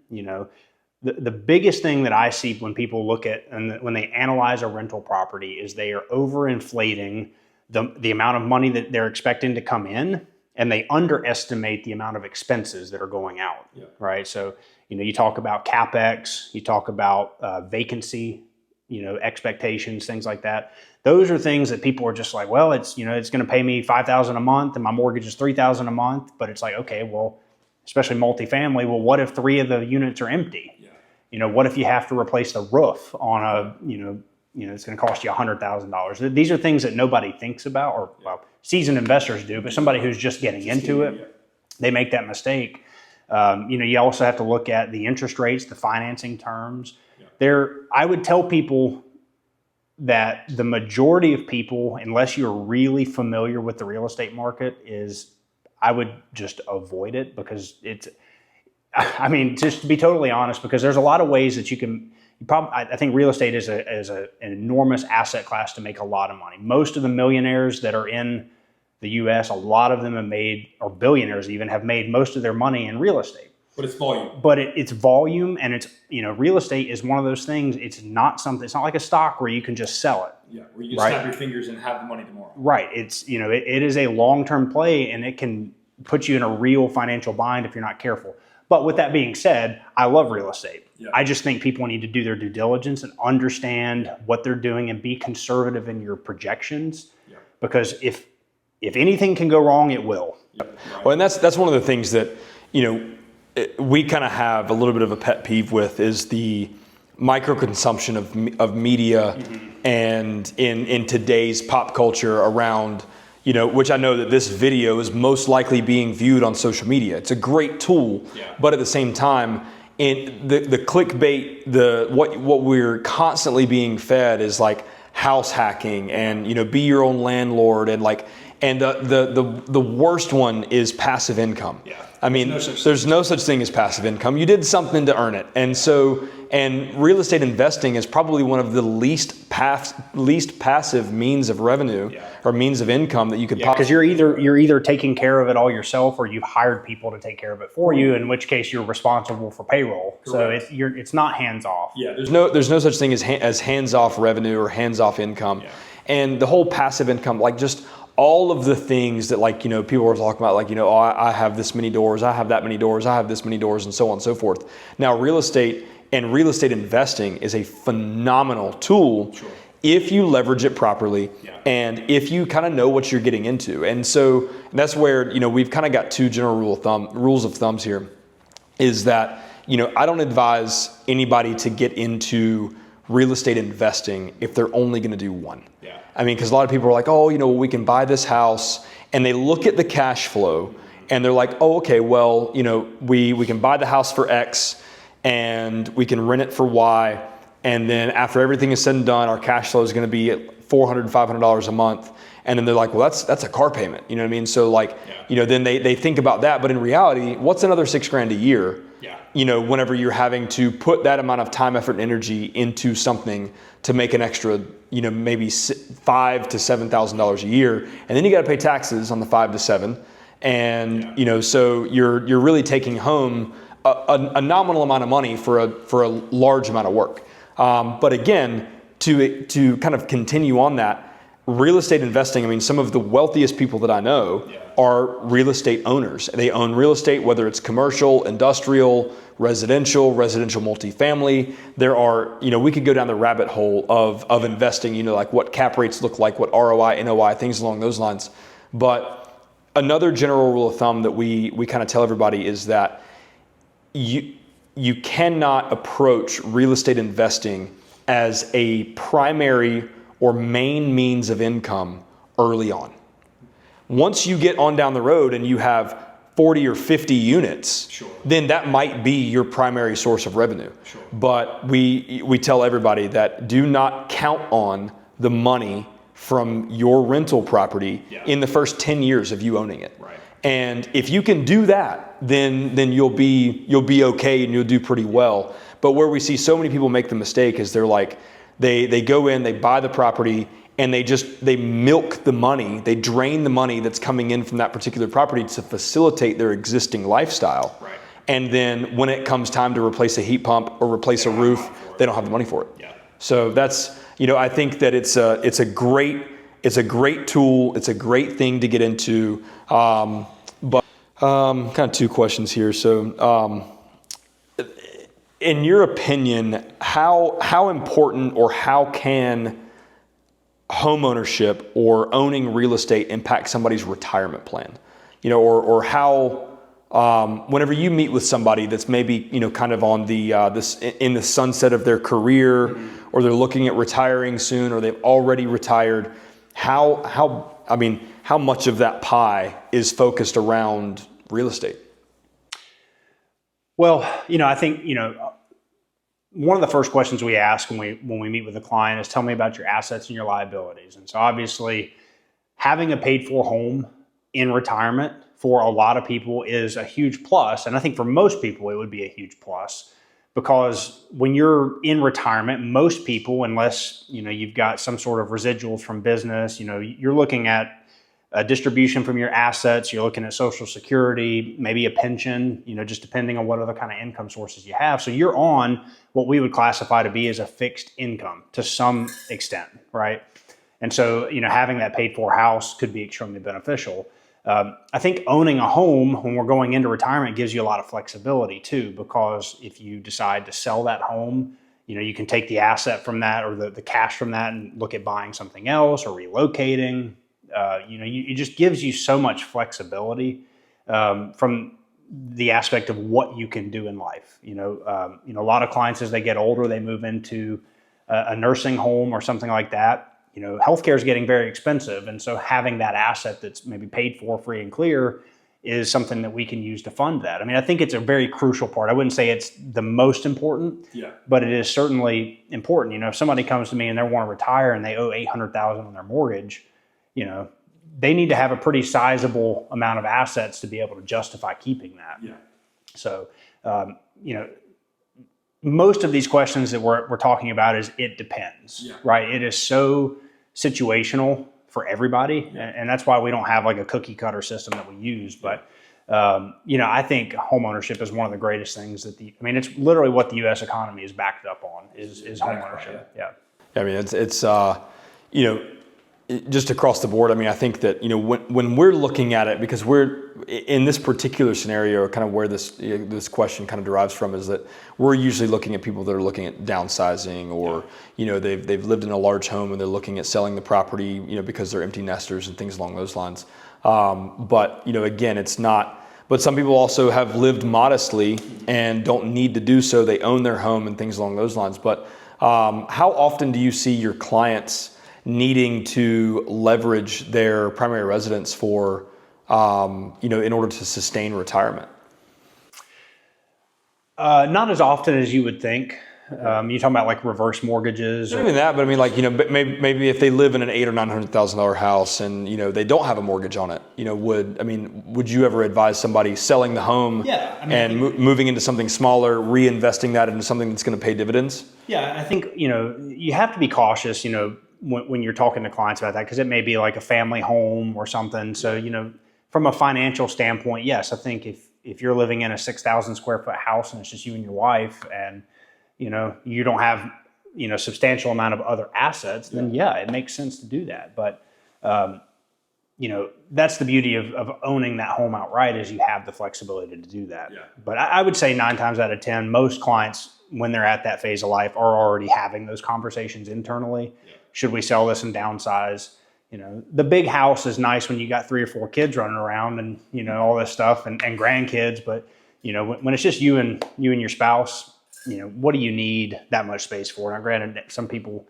S2: The biggest thing that I see when people look at and when they analyze a rental property is they are overinflating the amount of money that they're expecting to come in, and they underestimate the amount of expenses that are going out. Yeah. Right. So, you talk about CapEx, you talk about vacancy, expectations, things like that. Those are things that people are just like, well, it's going to pay me $5,000 a month and my mortgage is $3,000 a month. But it's like, okay, well, especially multifamily. Well, what if 3 of the units are empty? Yeah. What if you have to replace the roof on a, it's going to cost you $100,000. These are things that nobody thinks about, or well, seasoned investors do, but somebody who's just getting into it, they make that mistake. You also have to look at the interest rates, the financing terms. Yeah. I would tell people that the majority of people, unless you're really familiar with the real estate market, I would just avoid it, because just to be totally honest, because there's a lot of ways that you can. I think real estate is an enormous asset class to make a lot of money. Most of the millionaires that are in the U.S., a lot of them have made, or billionaires even, have made most of their money in real estate.
S3: But it's volume.
S2: But it's volume, and it's real estate is one of those things. It's not like a stock where you can just sell it.
S3: Yeah, where you can snap your fingers and have the money tomorrow.
S2: Right. It's it is a long-term play, and it can put you in a real financial bind if you're not careful. But with that being said, I love real estate. Yeah. I just think people need to do their due diligence and understand what they're doing and be conservative in your projections. Yeah. Because if anything can go wrong, it will.
S1: Yeah. Right. Well, and that's one of the things that, we kind of have a little bit of a pet peeve with, is the micro consumption of media. Mm-hmm. And in today's pop culture around, which I know that this video is most likely being viewed on social media. It's a great tool, but at the same time, in the clickbait, what we're constantly being fed is like house hacking and be your own landlord, and the worst one is passive income. Yeah. There's no such thing as passive income. You did something to earn it, and real estate investing is probably one of the least passive means of revenue or means of income that you could.
S2: Because you're either taking care of it all yourself, or you've hired people to take care of it for you. In which case, you're responsible for payroll. Correct. So it's not hands off.
S1: Yeah. There's no such thing as hands off revenue or hands off income, and the whole passive income, just all of the things that people were talking about, I have this many doors, I have that many doors, I have this many doors, and so on and so forth. Now, real estate and real estate investing is a phenomenal tool if you leverage it properly and if you kind of know what you're getting into. And so that's where, we've kind of got 2 general rules of thumbs here, is that, I don't advise anybody to get into real estate investing if they're only going to do one. Yeah. Because a lot of people are like, we can buy this house, and they look at the cash flow and they're like, okay, well, we can buy the house for X and we can rent it for Y. And then after everything is said and done, our cash flow is going to be at $400, $500 a month. And then they're like, well, that's a car payment. You know what I mean? So like, then they think about that. But in reality, what's another $6,000 a year? Whenever you're having to put that amount of time, effort, and energy into something to make an extra, maybe $5,000 to $7,000 a year, and then you got to pay taxes on the 5 to 7, and so you're really taking home a nominal amount of money for a large amount of work. But again, to kind of continue on that, real estate investing, I mean, some of the wealthiest people that I know are real estate owners. They own real estate, whether it's commercial, industrial, residential multifamily. There are, we could go down the rabbit hole of investing, like what cap rates look like, what ROI, NOI, things along those lines. But another general rule of thumb that we kind of tell everybody is that you cannot approach real estate investing as a primary or main means of income early on. Once you get on down the road and you have 40 or 50 units, then that might be your primary source of revenue. But we tell everybody that do not count on the money from your rental property in the first 10 years of you owning it. And if you can do that, then you'll be okay and you'll do pretty well. But where we see so many people make the mistake is they're like, they go in, they buy the property, and they milk the money, they drain the money that's coming in from that particular property to facilitate their existing lifestyle. And then when it comes time to replace a heat pump or replace a roof, they don't have the money for it. So that's, I think that it's a great tool. It's a great thing to get into. But kind of two questions here. So, in your opinion, how important or how can home ownership or owning real estate impact somebody's retirement plan? Or how, whenever you meet with somebody that's maybe, kind of on the, in the sunset of their career, or they're looking at retiring soon, or they've already retired, how much of that pie is focused around real estate?
S2: Well, I think, one of the first questions we ask when we meet with a client is, tell me about your assets and your liabilities. And so obviously having a paid for home in retirement for a lot of people is a huge plus. And I think for most people, it would be a huge plus, because when you're in retirement, most people, unless, you've got some sort of residuals from business, you're looking at a distribution from your assets, you're looking at Social Security, maybe a pension, just depending on what other kind of income sources you have. So you're on what we would classify to be as a fixed income to some extent, right? And so, having that paid for house could be extremely beneficial. I think owning a home when we're going into retirement gives you a lot of flexibility too, because if you decide to sell that home, you can take the asset from that or the cash from that and look at buying something else or relocating. It just gives you so much flexibility from the aspect of what you can do in life. A lot of clients, as they get older, they move into a nursing home or something like that. Healthcare is getting very expensive. And so having that asset that's maybe paid for free and clear is something that we can use to fund that. I think it's a very crucial part. I wouldn't say it's the most important, but it is certainly important. If somebody comes to me and they want to retire and they owe $800,000 on their mortgage, they need to have a pretty sizable amount of assets to be able to justify keeping that. So, most of these questions that we're talking about is it depends, right? It is so situational for everybody. And that's why we don't have like a cookie cutter system that we use. But, I think home ownership is one of the greatest things that it's literally what the U.S. economy is backed up on is home ownership.
S1: It's just across the board. I think that, when we're looking at it, because we're in this particular scenario, kind of where this question kind of derives from, is that we're usually looking at people that are looking at downsizing, or, they've lived in a large home and they're looking at selling the property, because they're empty nesters and things along those lines. But, again, it's not, but some people also have lived modestly and don't need to do so. They own their home and things along those lines. But how often do you see your clients needing to leverage their primary residence for, in order to sustain retirement?
S2: Not as often as you would think. You talking about like reverse mortgages?
S1: Not even that, but I mean, like, maybe if they live in an $800,000 or $900,000 house and they don't have a mortgage on it, would you ever advise somebody selling the home and moving into something smaller, reinvesting that into something that's going to pay dividends?
S2: Yeah, I think you have to be cautious, when you're talking to clients about that, because it may be like a family home or something. So from a financial standpoint, yes, I think if you're living in a 6,000 square foot house and it's just you and your wife, and you don't have substantial amount of other assets, then it makes sense to do that. But that's the beauty of owning that home outright, is you have the flexibility to do that. Yeah. But I would say 9 times out of 10, most clients, when they're at that phase of life, are already having those conversations internally. Yeah. Should we sell this and downsize? The big house is nice when you got 3 or 4 kids running around and all this stuff and grandkids. But when it's just you and your spouse, what do you need that much space for? Now, granted, some people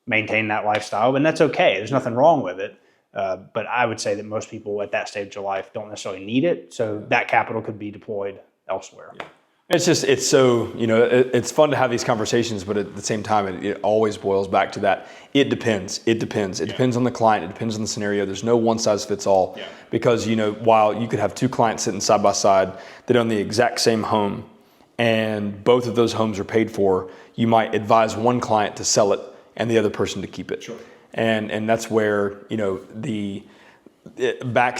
S2: maintain that lifestyle, and that's okay. There's nothing wrong with it. But I would say that most people at that stage of life don't necessarily need it. So that capital could be deployed elsewhere. Yeah.
S1: It's so, it's fun to have these conversations, but at the same time, it always boils back to that. It depends. It depends on the client. It depends on the scenario. There's no one size fits all, because, while you could have 2 clients sitting side by side that own the exact same home and both of those homes are paid for, you might advise one client to sell it and the other person to keep it. Sure. And that's where, there's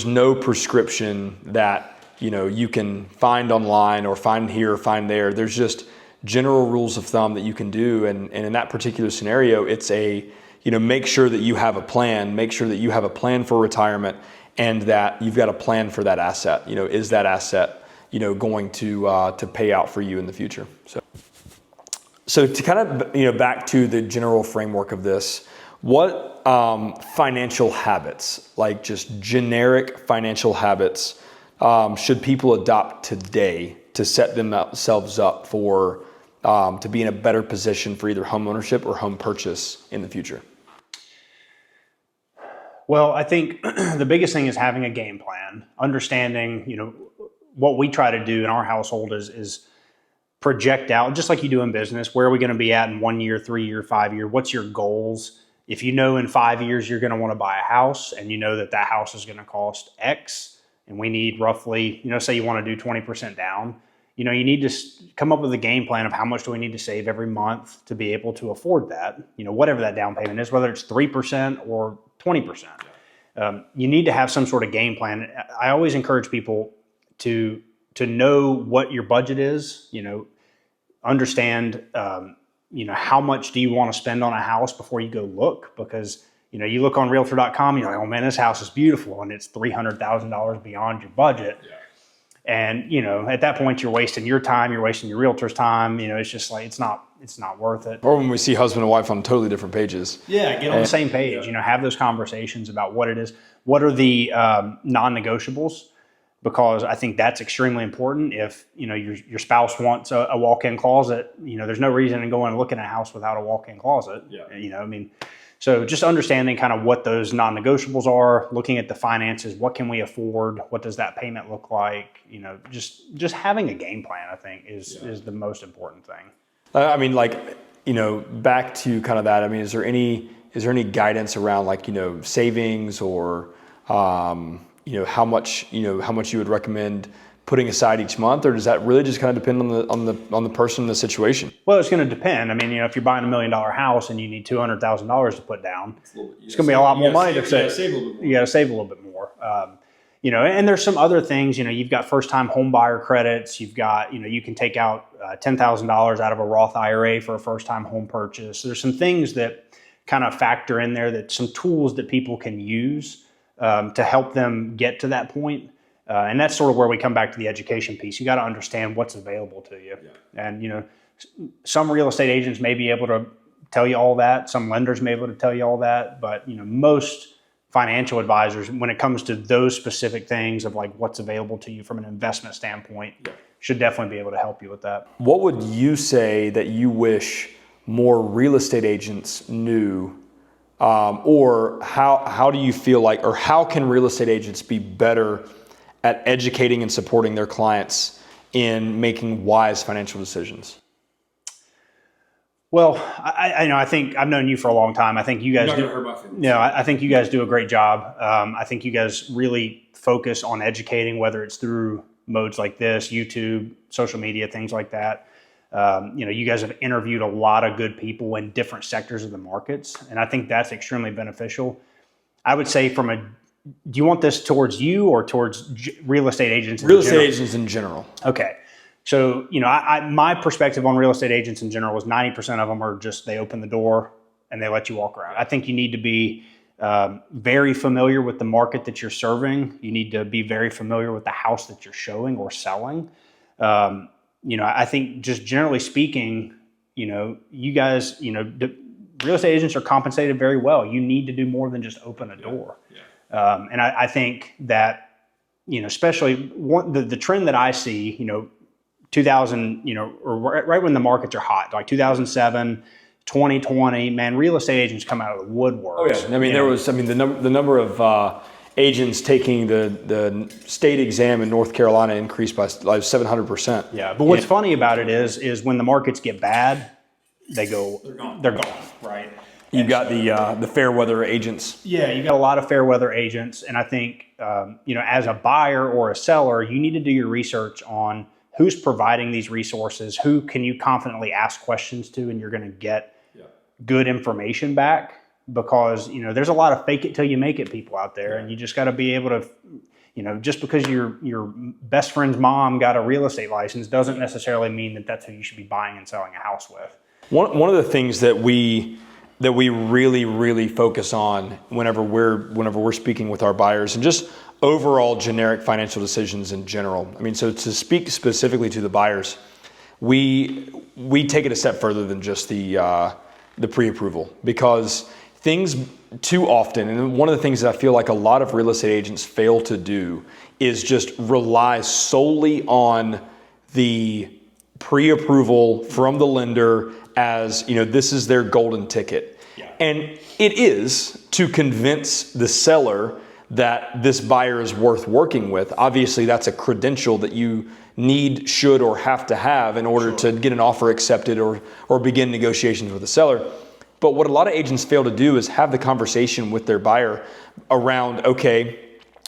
S1: no prescription that, you can find online or find here or find there. There's just general rules of thumb that you can do. And in that particular scenario, it's make sure that you have a plan, make sure that you have a plan for retirement, and that you've got a plan for that asset. Is that asset, going to pay out for you in the future? So to kind of, back to the general framework of this, what financial habits, like just generic financial habits, should people adopt today to set themselves up for to be in a better position for either home ownership or home purchase in the future?
S2: Well, I think the biggest thing is having a game plan, understanding, what we try to do in our household is project out, just like you do in business. Where are we going to be at in 1 year, 3 year, 5 year? What's your goals? If in 5 years you're going to want to buy a house, and that house is going to cost X, and we need roughly, say you want to do 20% down, you need to come up with a game plan of how much do we need to save every month to be able to afford that, whatever that down payment is, whether it's 3% or 20%. You need to have some sort of game plan. I always encourage people to know what your budget is, understand, how much do you want to spend on a house before you go look, because you look on realtor.com, you're like, oh man, this house is beautiful, and it's $300,000 beyond your budget. Yeah. And, at that point you're wasting your time, you're wasting your realtor's time. It's just like, it's not worth it.
S1: Or when we see husband and wife on totally different pages.
S2: Yeah. Get on the same page, have those conversations about what it is. What are the non-negotiables? Because I think that's extremely important. If, your spouse wants a walk-in closet, there's no reason to go and look at a house without a walk-in closet. Yeah. So just understanding kind of what those non-negotiables are, looking at the finances, what can we afford? What does that payment look like? Just having a game plan, I think, is the most important thing.
S1: Back to kind of that, is there any guidance around savings or, how much you would recommend putting aside each month, or does that really just kind of depend on the person and the situation?
S2: Well, it's going to depend. If you're buying $1 million house and you need $200,000 to put down, it's going to be a lot more money to save. You got to save a little bit more. And there's some other things. You've got first-time home buyer credits. You've got, you can take out $10,000 out of a Roth IRA for a first-time home purchase. There's some things that kind of factor in there, that some tools that people can use to help them get to that point. And that's sort of where we come back to the education piece. You got to understand what's available to you. Yeah. And, some real estate agents may be able to tell you all that. Some lenders may be able to tell you all that. But, most financial advisors, when it comes to those specific things of like what's available to you from an investment standpoint, should definitely be able to help you with that.
S1: What would you say that you wish more real estate agents knew? Or how do you feel like, or how can real estate agents be better at educating and supporting their clients in making wise financial decisions?
S2: Well, I think I've known you for a long time. I think you guys do. I think you guys do a great job. I think you guys really focus on educating, whether it's through modes like this, YouTube, social media, things like that. You guys have interviewed a lot of good people in different sectors of the markets, and I think that's extremely beneficial. I would say do you want this towards you or towards real estate agents?
S1: Real estate agents in general.
S2: Okay. So, my perspective on real estate agents in general is 90% of them are just, they open the door and they let you walk around. I think you need to be very familiar with the market that you're serving. You need to be very familiar with the house that you're showing or selling. I think just generally speaking, you guys, real estate agents are compensated very well. You need to do more than just open a door. Yeah. And I think that, especially the trend that I see, 2000, or right when the markets are hot, like 2007, 2020, man, real estate agents come out of the woodwork.
S1: Oh yeah, the number of agents taking the state exam in North Carolina increased by like 700%.
S2: Yeah, but what's funny about it is when the markets get bad, they're gone, right?
S1: You've got the fair weather agents.
S2: Yeah, you got a lot of fair weather agents, and I think as a buyer or a seller, you need to do your research on who's providing these resources, who can you confidently ask questions to, and you're going to get good information back, because there's a lot of fake it till you make it people out there, and you just got to be able to, just because your best friend's mom got a real estate license doesn't necessarily mean that that's who you should be buying and selling a house with.
S1: One of the things that we really, really focus on whenever we're speaking with our buyers, and just overall generic financial decisions in general. So to speak specifically to the buyers, we take it a step further than just the pre-approval, because things too often, and one of the things that I feel like a lot of real estate agents fail to do, is just rely solely on the pre-approval from the lender as, this is their golden ticket. Yeah. And it is to convince the seller that this buyer is worth working with. Obviously, that's a credential that you need, should, or have to have in order to get an offer accepted or begin negotiations with the seller. But what a lot of agents fail to do is have the conversation with their buyer around, okay,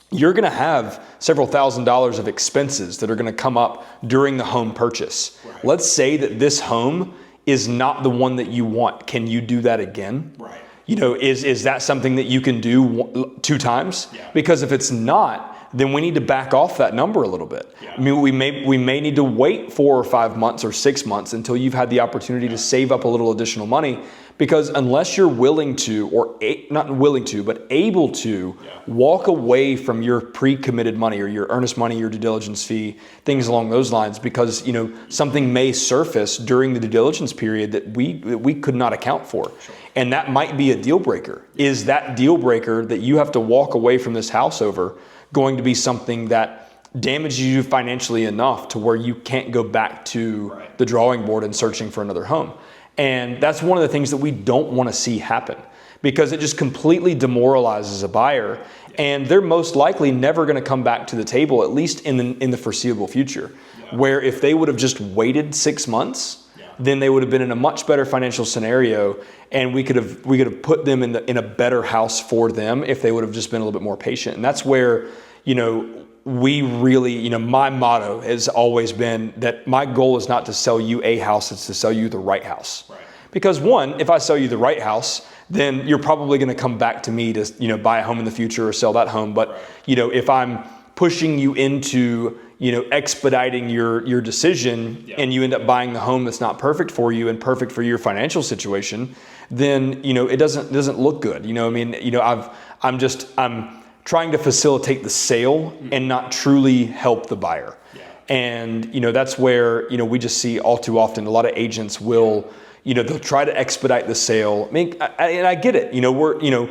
S1: you're going to have several $1,000s of expenses that are going to come up during the home purchase. Right. Let's say that this home is not the one that you want. Can you do that again? Right. Is that something that you can do 2 times? Yeah. Because if it's not, then we need to back off that number a little bit. Yeah. We may need to wait 4 or 5 months or 6 months until you've had the opportunity to save up a little additional money. Because unless you're willing to, or not willing to, but able to walk away from your pre-committed money or your earnest money, your due diligence fee, things along those lines, because something may surface during the due diligence period that we could not account for. Sure. And that might be a deal breaker. Is that deal breaker that you have to walk away from this house over going to be something that damages you financially enough to where you can't go back to the drawing board and searching for another home? And that's one of the things that we don't want to see happen, because it just completely demoralizes a buyer, and they're most likely never going to come back to the table, at least in the foreseeable future. Yeah. Where if they would have just waited 6 months, then they would have been in a much better financial scenario, and we could have put them in a better house for them if they would have just been a little bit more patient. And that's where we really, my motto has always been that my goal is not to sell you a house, it's to sell you the right house. Right. Because one, if I sell you the right house, then you're probably going to come back to me to, buy a home in the future or sell that home. But, if I'm pushing you into, expediting your decision, and you end up buying the home that's not perfect for you and perfect for your financial situation, then, it doesn't look good. I'm trying to facilitate the sale and not truly help the buyer. Yeah. And, that's where, we just see all too often a lot of agents will, they'll try to expedite the sale. And I get it. We're,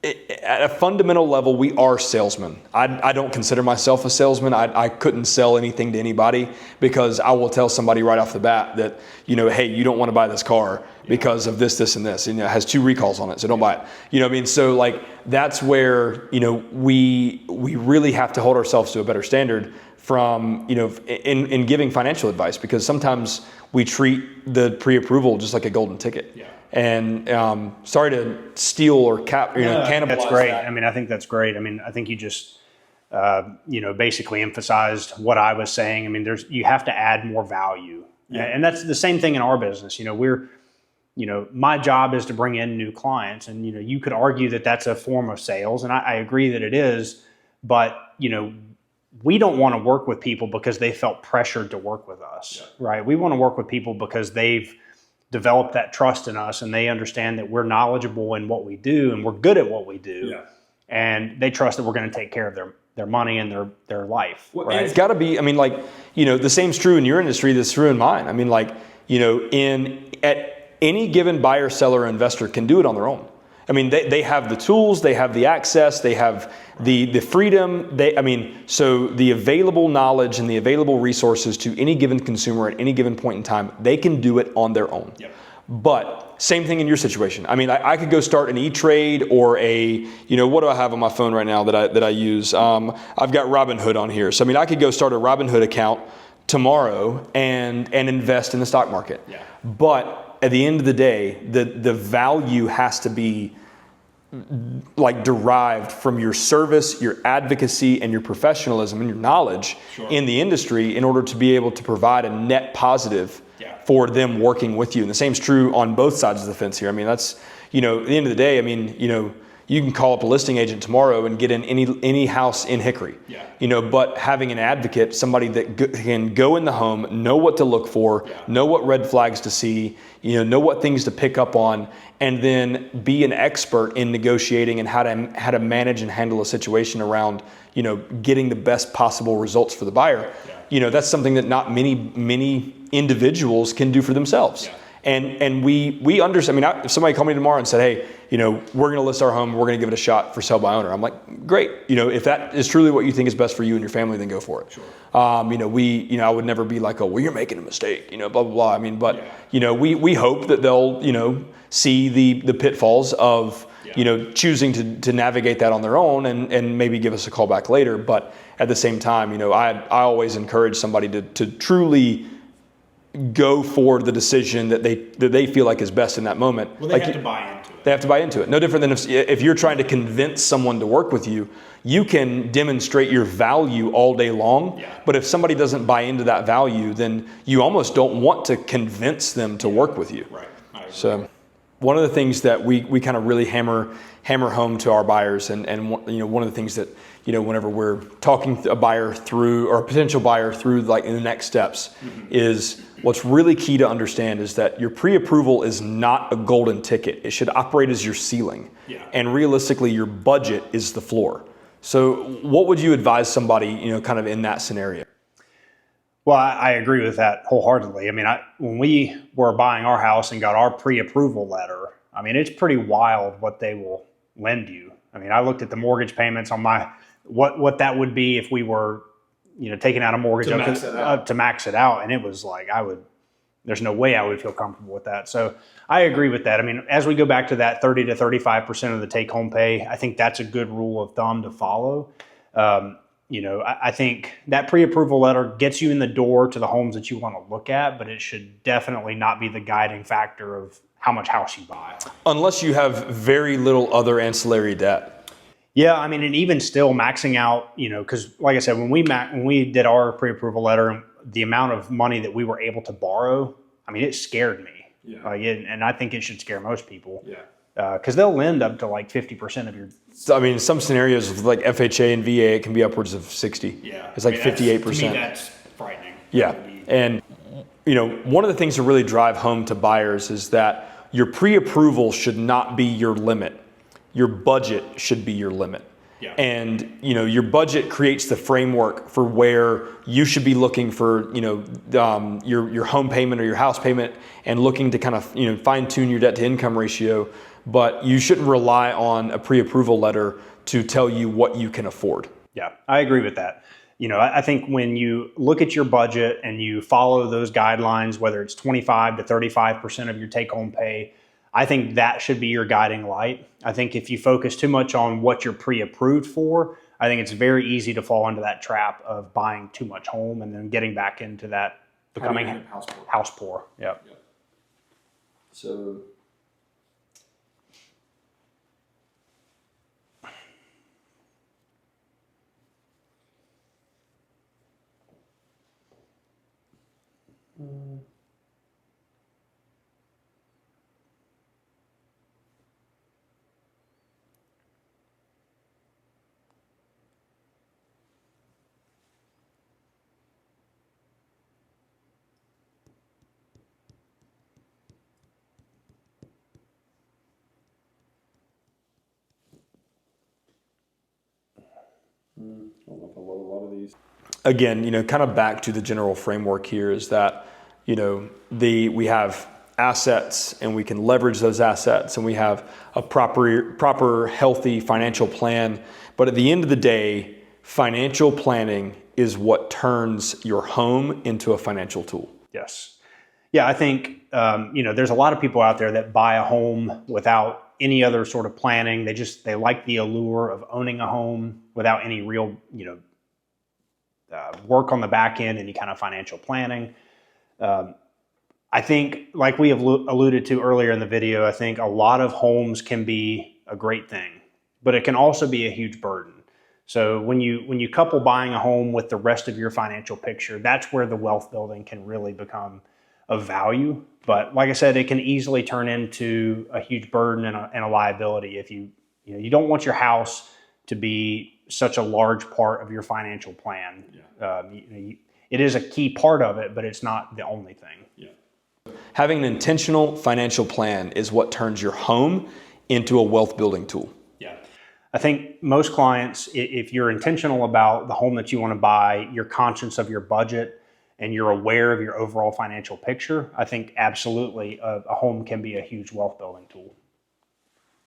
S1: at a fundamental level, we are salesmen. I don't consider myself a salesman. I couldn't sell anything to anybody, because I will tell somebody right off the bat that, hey, you don't want to buy this car because of this, and this. And it has 2 recalls on it, so don't buy it. So that's where, we really have to hold ourselves to a better standard from, in giving financial advice, because sometimes we treat the pre-approval just like a golden ticket.
S3: Yeah.
S1: And sorry to steal or cannibalize.
S2: That's great.
S1: That.
S2: I mean, I think that's great. I mean, I think you just, basically emphasized what I was saying. I mean, you have to add more value. Yeah. And that's the same thing in our business. My job is to bring in new clients, and, you could argue that that's a form of sales, and I agree that it is, but, we don't want to work with people because they felt pressured to work with us, right? We want to work with people because they've developed that trust in us, and they understand that we're knowledgeable in what we do and we're good at what we do. Yeah. And they trust that we're going to take care of their money and their life.
S1: Well,
S2: right?
S1: And it's got to be, the same's true in your industry that's true in mine. At any given buyer, seller, investor can do it on their own. They have the tools, they have the access, they have the freedom. So the available knowledge and the available resources to any given consumer at any given point in time, they can do it on their own. Yep. But same thing in your situation. I could go start an E-Trade or what do I have on my phone right now that I use? I've got Robinhood on here. So I could go start a Robinhood account tomorrow and invest in the stock market. Yeah. But at the end of the day, the value has to be derived from your service, your advocacy, and your professionalism and your knowledge in the industry in order to be able to provide a net positive for them working with you. And the same's true on both sides of the fence here. That's, at the end of the day, you can call up a listing agent tomorrow and get in any house in Hickory. Yeah. But having an advocate, somebody that can go in the home, know what to look for, know what red flags to see, know what things to pick up on, and then be an expert in negotiating and how to manage and handle a situation around, getting the best possible results for the buyer. Yeah. That's something that not many individuals can do for themselves. Yeah. And we understand. If somebody called me tomorrow and said, hey, we're going to list our home, we're going to give it a shot for sale by owner, I'm like, great. If that is truly what you think is best for you and your family, then go for it. Sure. I would never be like, oh, well, you're making a mistake, blah, blah, blah. We hope that they'll, see the pitfalls of, choosing to navigate that on their own and maybe give us a call back later. But at the same time, I always encourage somebody to truly go for the decision that they feel like is best in that moment.
S2: Well, they have to buy into it.
S1: They have to buy into it. No different than if you're trying to convince someone to work with you, you can demonstrate your value all day long. Yeah. But if somebody doesn't buy into that value, then you almost don't want to convince them to work with you. Right. So one of the things that we kind of really hammer home to our buyers, and one of the things that, whenever we're talking a buyer through or a potential buyer through in the next steps, is what's really key to understand is that your pre-approval is not a golden ticket. It should operate as your ceiling. Yeah. And realistically, your budget is the floor. So what would you advise somebody, kind of in that scenario?
S2: Well, I agree with that wholeheartedly. When we were buying our house and got our pre-approval letter, it's pretty wild what they will lend you. I looked at the mortgage payments on what that would be if we were, taking out a mortgage to max it out. And it was like, there's no way I would feel comfortable with that. So I agree with that. As we go back to that 30 to 35% of the take home pay, I think that's a good rule of thumb to follow. I think that pre-approval letter gets you in the door to the homes that you want to look at, but it should definitely not be the guiding factor of how much house you buy.
S1: Unless you have very little other ancillary debt.
S2: Yeah, and even still maxing out, because like I said, when we did our pre-approval letter, the amount of money that we were able to borrow, it scared me. Yeah. And I think it should scare most people. Yeah. Because they'll lend up to 50% of your.
S1: So, some scenarios with FHA and VA, it can be upwards of 60. Yeah. It's 58%.
S2: To me, that's frightening.
S1: Yeah. And, one of the things to really drive home to buyers is that your pre-approval should not be your limit. Your budget should be your limit. Yeah. And, your budget creates the framework for where you should be looking for, your home payment or your house payment and looking to kind of, fine tune your debt to income ratio. But you shouldn't rely on a pre-approval letter to tell you what you can afford.
S2: Yeah, I agree with that. I think when you look at your budget and you follow those guidelines, whether it's 25 to 35% of your take home pay, I think that should be your guiding light. I think if you focus too much on what you're pre-approved for, I think it's very easy to fall into that trap of buying too much home and then getting back into that becoming house poor. Yep.
S3: So I don't know if I love a lot of these.
S1: Again, kind of back to the general framework here is that, we have assets and we can leverage those assets and we have a proper healthy financial plan. But at the end of the day, financial planning is what turns your home into a financial tool.
S2: Yes. Yeah, I think, there's a lot of people out there that buy a home without any other sort of planning. They like the allure of owning a home without any real, work on the back end, any kind of financial planning. I think, like we have alluded to earlier in the video, I think a lot of homes can be a great thing, but it can also be a huge burden. So when you couple buying a home with the rest of your financial picture, that's where the wealth building can really become of value. But like I said, it can easily turn into a huge burden and a liability if you don't want your house to be such a large part of your financial plan. Yeah. It is a key part of it, but it's not the only thing.
S3: Yeah.
S1: Having an intentional financial plan is what turns your home into a wealth building tool.
S2: Yeah. I think most clients, if you're intentional about the home that you want to buy, you're conscious of your budget and you're aware of your overall financial picture, I think absolutely a home can be a huge wealth building tool.